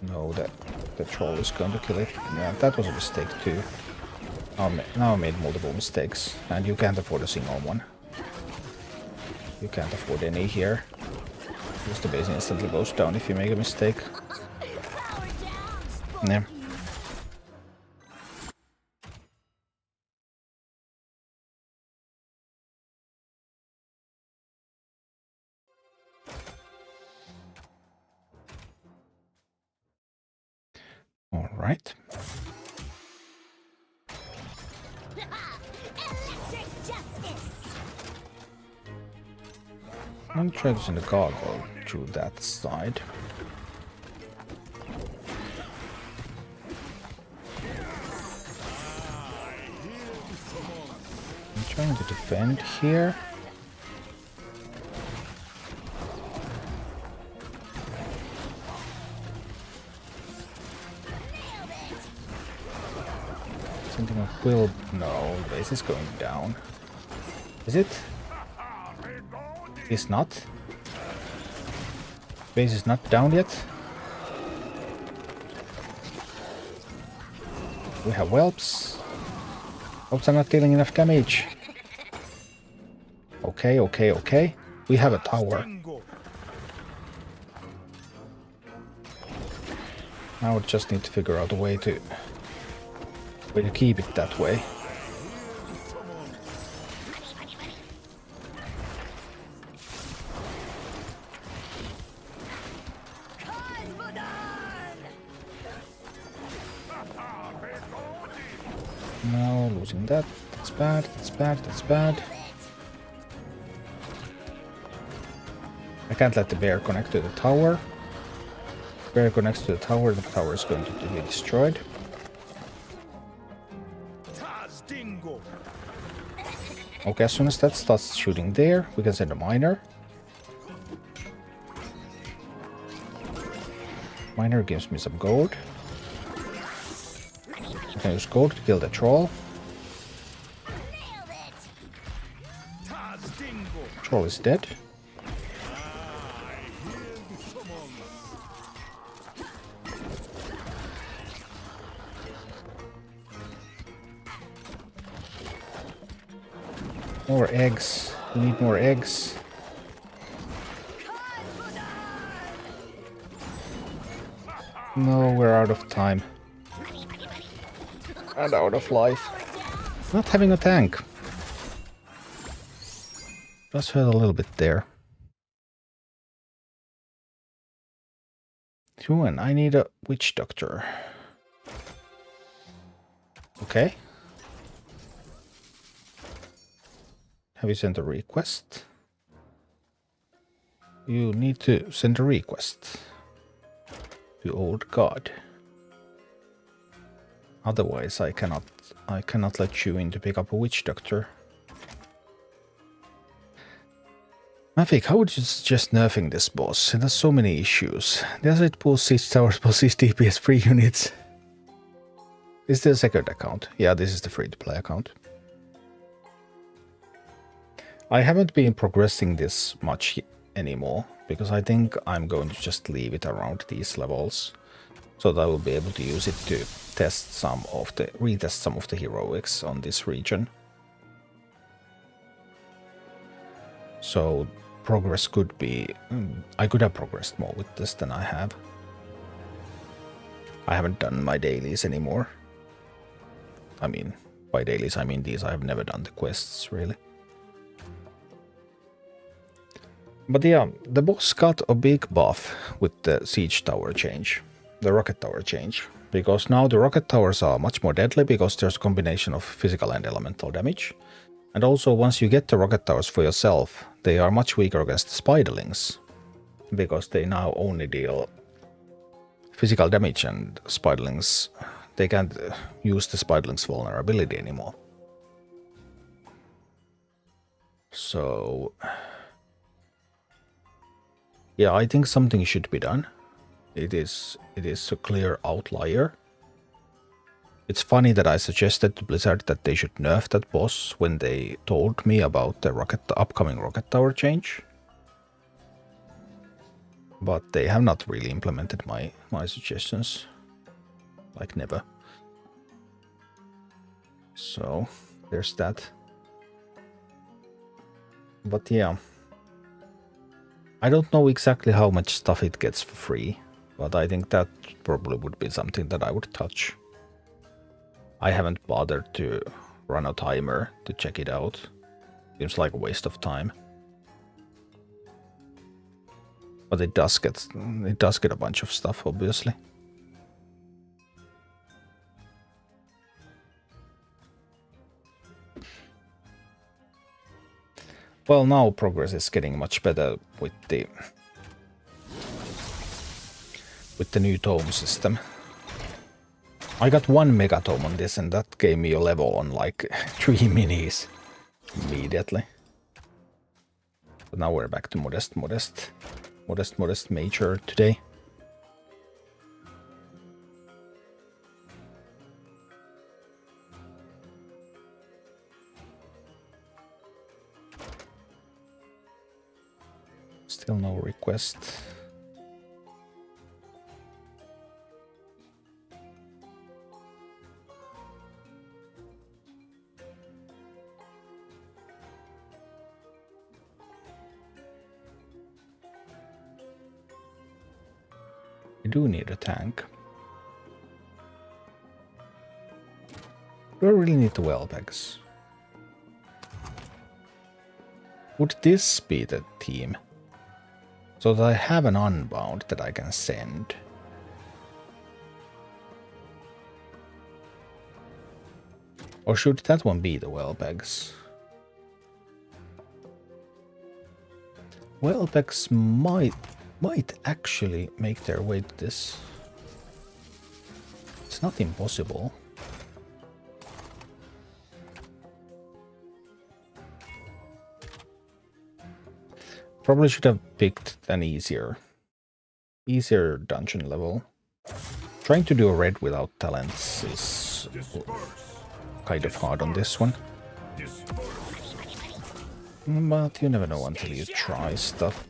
No, that the troll is going to kill it. Yeah, that was a mistake too. Now I made multiple mistakes, and you can't afford a single one. You can't afford any here. Because the base instantly goes down if you make a mistake. Yeah. All right. I'm trying to send a gargoyle through that side. I'm trying to defend here. Something of will. No, the base is going down. Is it? It's not. Base is not down yet. We have whelps. Whelps are not dealing enough damage. Okay, okay, okay. We have a tower. Now we just need to figure out a way to keep it that way. No, losing that. That's bad, that's bad, that's bad. I can't let the bear connect to the tower. If the bear connects to the tower is going to be destroyed. Okay, as soon as that starts shooting there, we can send a miner. Miner gives me some gold. I can use gold to kill the troll. Troll is dead. More eggs. We need more eggs. No, we're out of time. And out of life. Not having a tank. Just hurt a little bit there. Human, I need a witch doctor. Okay. Have you sent a request? You need to send a request to old god. Otherwise, I cannot let you in to pick up a witch doctor. Mafik, how would you suggest nerfing this boss? It has so many issues. Does it pull siege towers, pulls DPS free units? Is this a second account? Yeah, this is the free-to-play account. I haven't been progressing this much anymore, because I think I'm going to just leave it around these levels, so that I will be able to use it to retest some of the heroics on this region. So progress could be... I could have progressed more with this than I have. I haven't done my dailies anymore. I mean, by dailies I mean these. I have never done the quests, really. But yeah, the boss got a big buff with the siege tower change, the rocket tower change, because now the rocket towers are much more deadly because there's a combination of physical and elemental damage. And also, once you get the rocket towers for yourself, they are much weaker against spiderlings, because they now only deal physical damage, and spiderlings, they can't use the spiderlings vulnerability anymore. So yeah, I think something should be done. It is a clear outlier. It's funny that I suggested to Blizzard that they should nerf that boss when they told me about the upcoming rocket tower change. But they have not really implemented my suggestions. Like never. So there's that. But yeah. I don't know exactly how much stuff it gets for free, but I think that probably would be something that I would touch. I haven't bothered to run a timer to check it out. Seems like a waste of time. But it does get a bunch of stuff, obviously. Well, now progress is getting much better with the new tome system. I got 1 mega tome on this, and that gave me a level on like 3 minis immediately. But now we're back to modest major today. Still no request. We do need a tank. Do I really need the well pegs? Would this be the team? So that I have an unbound that I can send. Or should that one be the well pegs? Well pegs might actually make their way to this. It's not impossible. Probably should have picked an easier dungeon level. Trying to do a red without talents is kind of hard on this one. But you never know until you try stuff.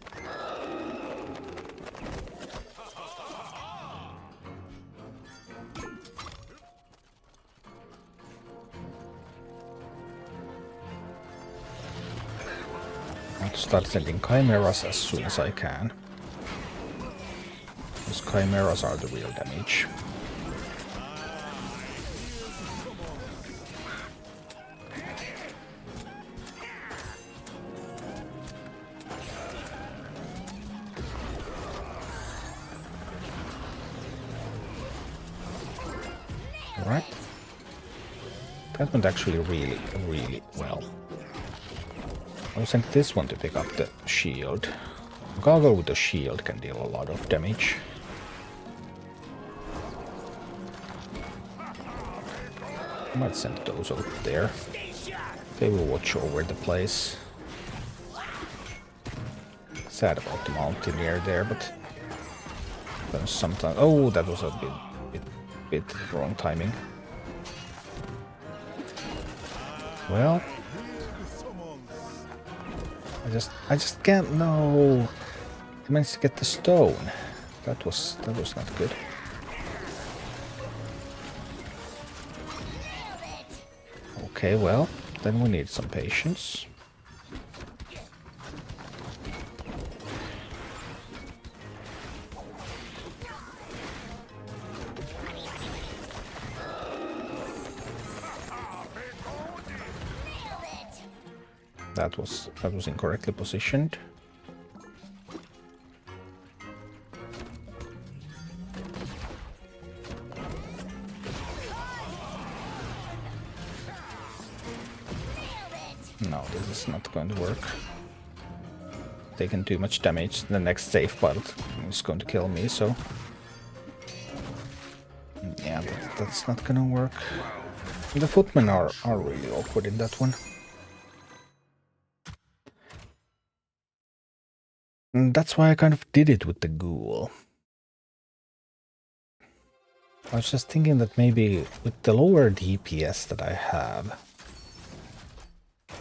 Start sending chimeras as soon as I can. Because chimeras are the real damage. Alright. That went actually really well. I'll send this one to pick up the shield. Gargle with the shield can deal a lot of damage. I might send those over there. They will watch over the place. Sad about the mountaineer there, but sometimes. Oh, that was a bit wrong timing. Well. I just can't know. I managed to get the stone. That was not good. Okay, well, then we need some patience. That was incorrectly positioned. That's not going to work. Taking too much damage. The next safe pilot is going to kill me, so... Yeah, that's not gonna work. The footmen are really awkward in that one. And that's why I kind of did it with the ghoul. I was just thinking that maybe with the lower DPS that I have,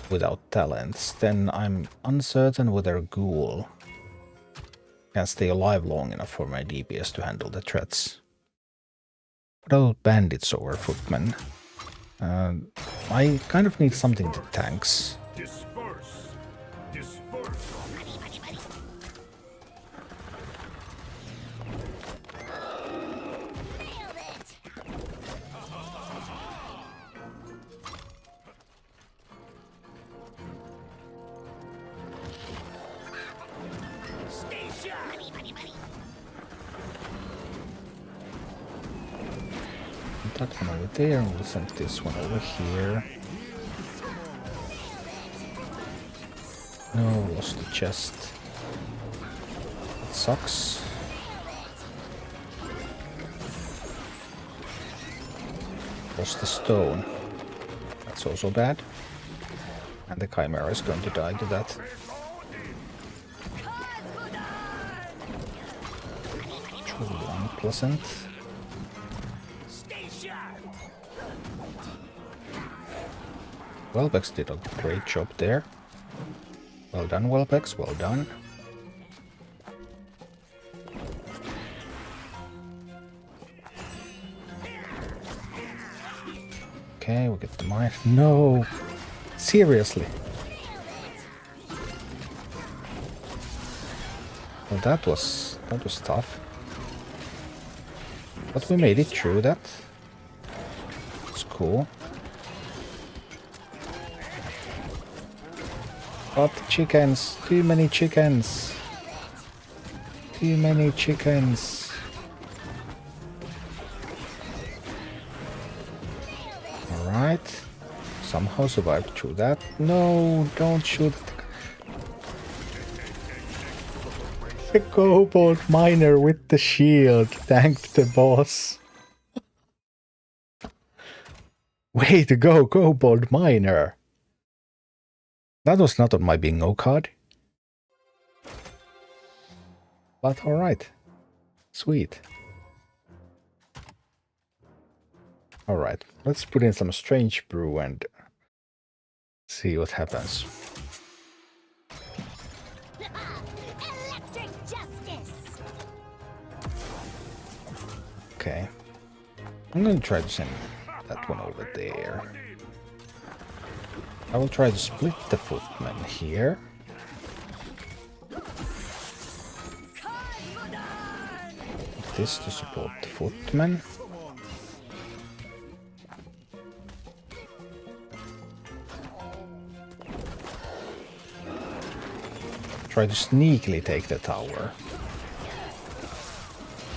without talents, then I'm uncertain whether ghoul can stay alive long enough for my DPS to handle the threats. What about bandits over footmen? I kind of need something that tanks. Disperse. Disperse. Nailed it. Stay sharp. That one over there, and we'll send this one over here. No, lost the chest. That sucks. Lost the stone. That's also bad. And the Chimera is going to die to that. Truly unpleasant. Stay sharp. Welbex did a great job there. Well done, Welbex, well done. Okay, we get the mine. No! Seriously? Well, that was tough. But we made it through that. It's cool. But chickens, too many chickens. Too many chickens. Alright. Somehow survived through that. No, don't shoot. The kobold miner with the shield thanked the boss. Way to go, kobold miner. That was not on my bingo card. But alright. Sweet. Alright, let's put in some strange brew and see what happens. Electric justice. Okay. I'm gonna try to send that one over there. I will try to split the footmen here. This to support the footmen. Try to sneakily take the tower.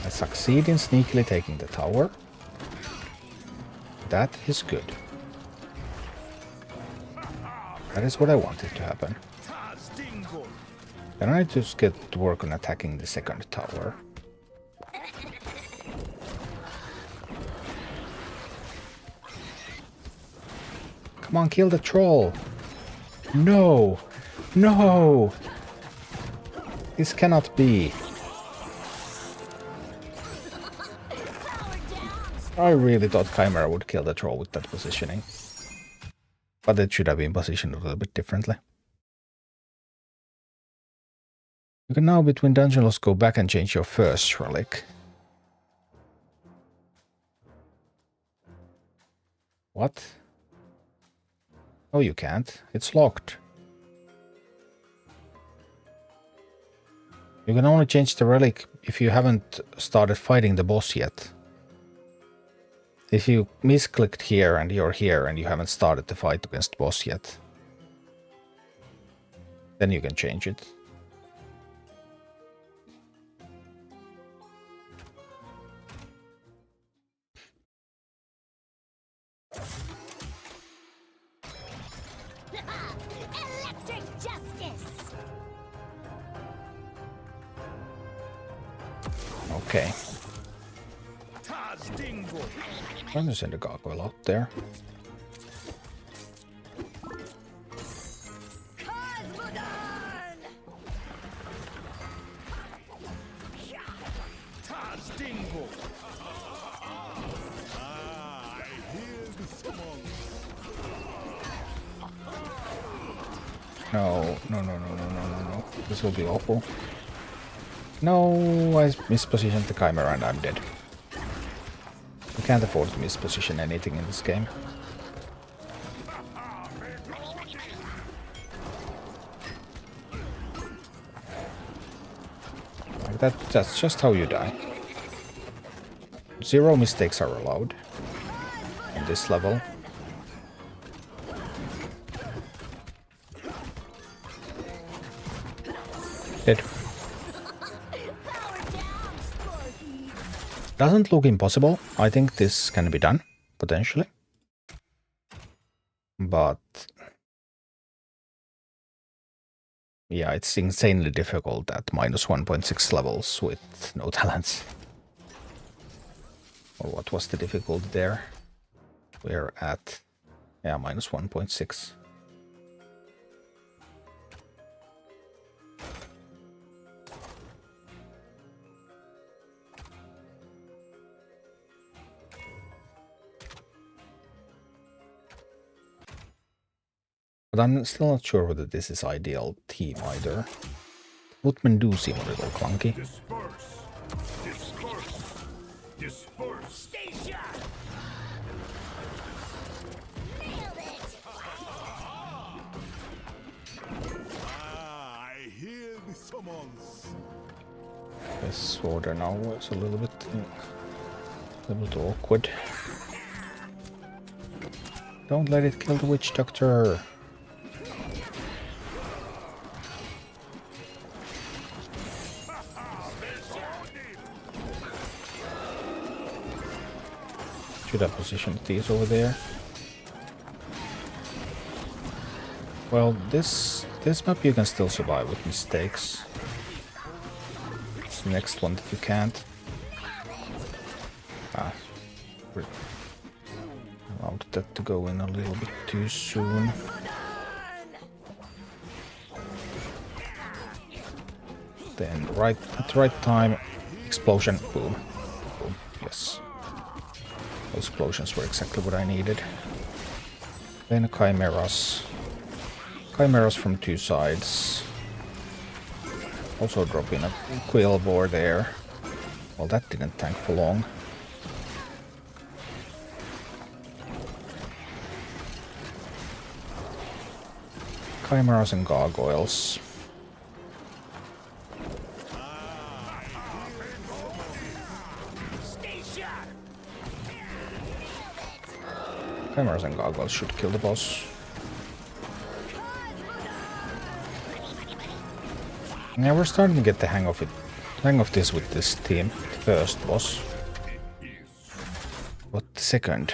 I succeed in sneakily taking the tower. That is good. That is what I wanted to happen. Then I just get to work on attacking the second tower. Come on, kill the troll! No! No! This cannot be. I really thought Chimera would kill the troll with that positioning. But it should have been positioned a little bit differently. You can now, between dungeon loss, go back and change your first relic. What? Oh, you can't. It's locked. You can only change the relic if you haven't started fighting the boss yet. If you misclicked here and you're here and you haven't started the fight against the boss yet, then you can change it. Okay. Taz Dingo. I'm gonna send a gargoyle out there. Cosmodon! Taz Dingo. I hear the summons. No, no, no, no, no, no, no, no. This will be awful. No, I mispositioned the Chimera and I'm dead. We can't afford to misposition anything in this game. Like that's just how you die. 0 mistakes are allowed on this level. Dead. Power down, Sparky! Doesn't look impossible. I think this can be done, potentially. But yeah, it's insanely difficult at minus 1.6 levels with no talents. Or what was the difficulty there? We're at, yeah, minus 1.6. But I'm still not sure whether this is ideal team either. Footmen do seem a little clunky. Disperse. Disperse. Disperse. Station! Nailed it! I hear the summons. This order now is a little bit awkward. Don't let it kill the witch doctor. Should I position these over there? Well, this map you can still survive with mistakes. It's the next one that you can't. Allowed that to go in a little bit too soon. Then at the right time, explosion, boom, boom, yes. Those explosions were exactly what I needed. Then chimeras. Chimeras from two sides. Also drop in a quill board there. Well, that didn't tank for long. Chimeras and gargoyles. Chimeras and gargoyles should kill the boss. Yeah, we're starting to get the hang of it. Hang of this with this team. The first boss. But the second.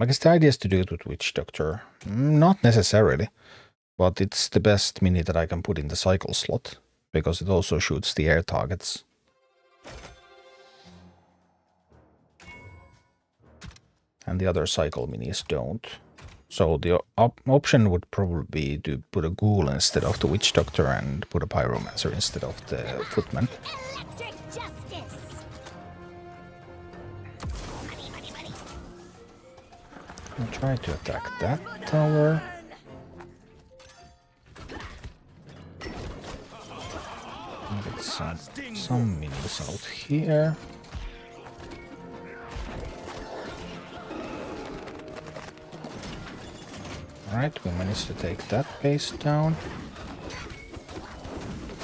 I guess the idea is to do it with Witch Doctor. Not necessarily. But it's the best mini that I can put in the cycle slot. Because it also shoots the air targets. And the other cycle minis don't. So the option would probably be to put a ghoul instead of the Witch Doctor and put a Pyromancer instead of the Footman. Electric justice! I'll try to attack that tower. Get some minis out here. Alright, we managed to take that base down.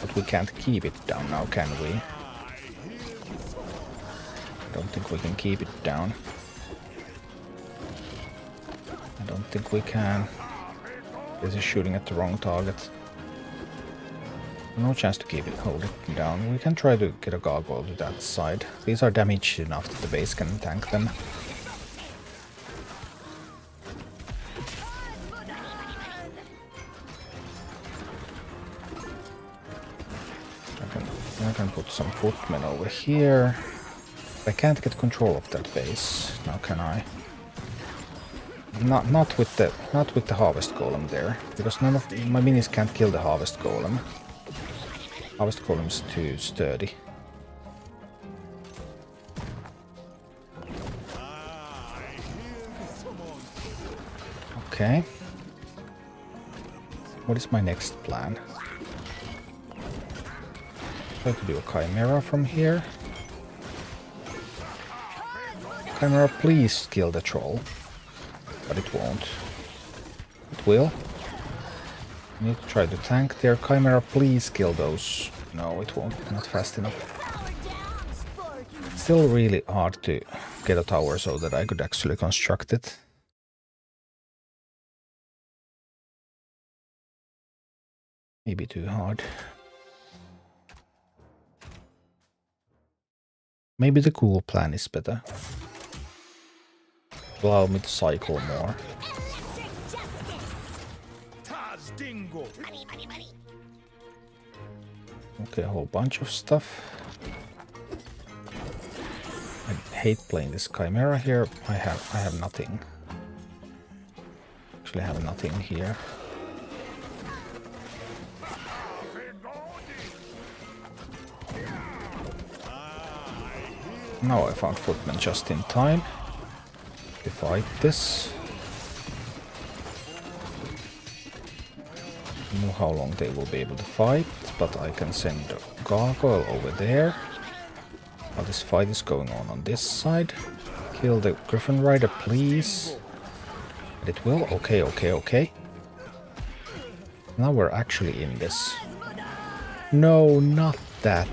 But we can't keep it down now, can we? I don't think we can keep it down. I don't think we can. This is shooting at the wrong target. No chance to hold it down. We can try to get a gargoyle to that side. These are damaged enough that the base can tank them. I can put some footmen over here. I can't get control of that base now, can I? Not with the harvest golem there, because none of my minis can't kill the harvest golem. Harvest golem is too sturdy. Okay. What is my next plan? Try to do a chimera from here. Chimera, please kill the troll. But it won't. It will. I need to try to tank there. Chimera, please kill those. No, it won't. Not fast enough. Power down, Sparky. Still really hard to get a tower so that I could actually construct it. Maybe too hard. Maybe the cool plan is better. Allow me to cycle more. Electric justice. Taz Dingle. Okay, a whole bunch of stuff. I hate playing this chimera here. I have nothing. Actually, I have nothing here. Now I found footmen just in time to fight this. I don't know how long they will be able to fight, but I can send a gargoyle over there. While this fight is going on this side. Kill the Griffin Rider, please. And it will? Okay, okay, okay. Now we're actually in this. No, not that.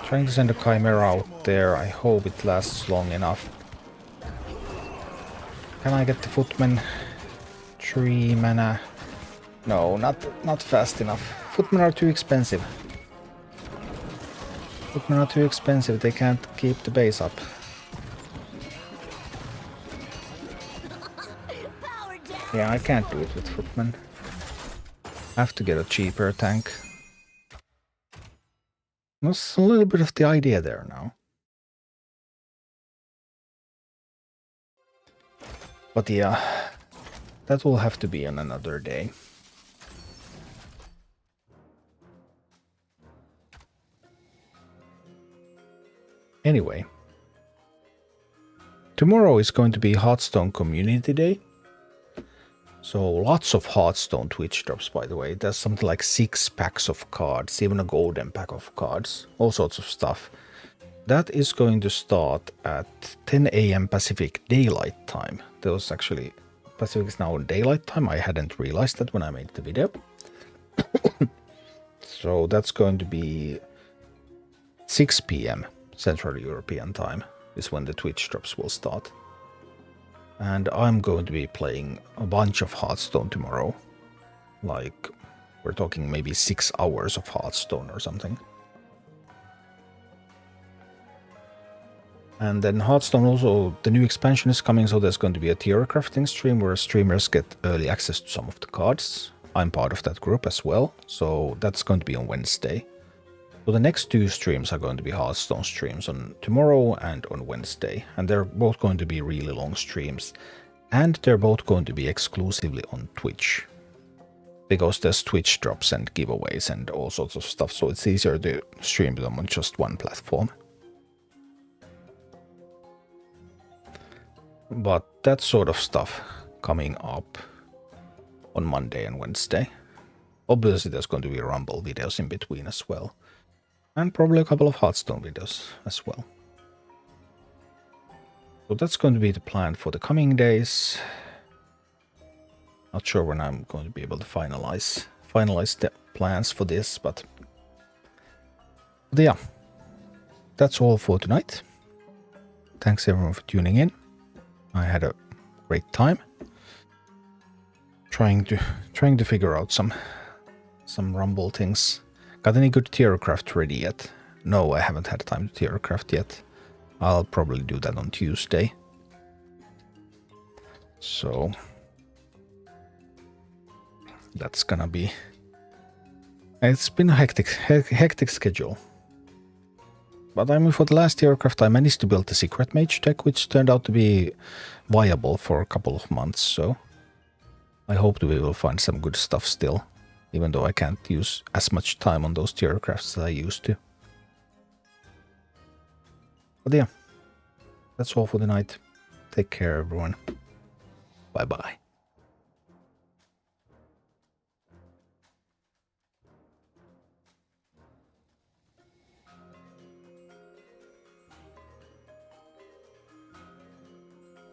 Trying to send a chimera out there. I hope it lasts long enough. Can I get the footmen? 3 mana. No, not fast enough. Footmen are too expensive. Footmen are too expensive. They can't keep the base up. Power down. Yeah, I can't do it with footmen. I have to get a cheaper tank. That's a little bit of the idea there now. But yeah, that will have to be on another day. Anyway, tomorrow is going to be Hearthstone Community Day. So lots of Hearthstone Twitch drops, by the way. There's something like 6 packs of cards, even a golden pack of cards, all sorts of stuff. That is going to start at 10 AM Pacific Daylight Time. There was actually, Pacific is now in Daylight Time. I hadn't realized that when I made the video. So that's going to be 6 PM Central European Time is when the Twitch drops will start. And I'm going to be playing a bunch of Hearthstone tomorrow. Like, we're talking maybe 6 hours of Hearthstone or something. And then Hearthstone also, the new expansion is coming, so there's going to be a tier crafting stream where streamers get early access to some of the cards. I'm part of that group as well, so that's going to be on Wednesday. So the next 2 streams are going to be Hearthstone streams on tomorrow and on Wednesday. And they're both going to be really long streams. And they're both going to be exclusively on Twitch. Because there's Twitch drops and giveaways and all sorts of stuff, so it's easier to stream them on just one platform. But that sort of stuff coming up on Monday and Wednesday. Obviously there's going to be Rumble videos in between as well. And probably a couple of Hearthstone videos as well. So that's going to be the plan for the coming days. Not sure when I'm going to be able to finalize the plans for this, but yeah, that's all for tonight. Thanks everyone for tuning in. I had a great time trying to figure out some Rumble things. Got any good tier craft ready yet? No, I haven't had time to tier craft yet. I'll probably do that on Tuesday. So that's gonna be... It's been a hectic schedule. But I mean, for the last aircraft, I managed to build the secret mage tech, which turned out to be viable for a couple of months, so I hope that we will find some good stuff still, even though I can't use as much time on those aircrafts as I used to. But yeah, that's all for the night. Take care, everyone. Bye-bye.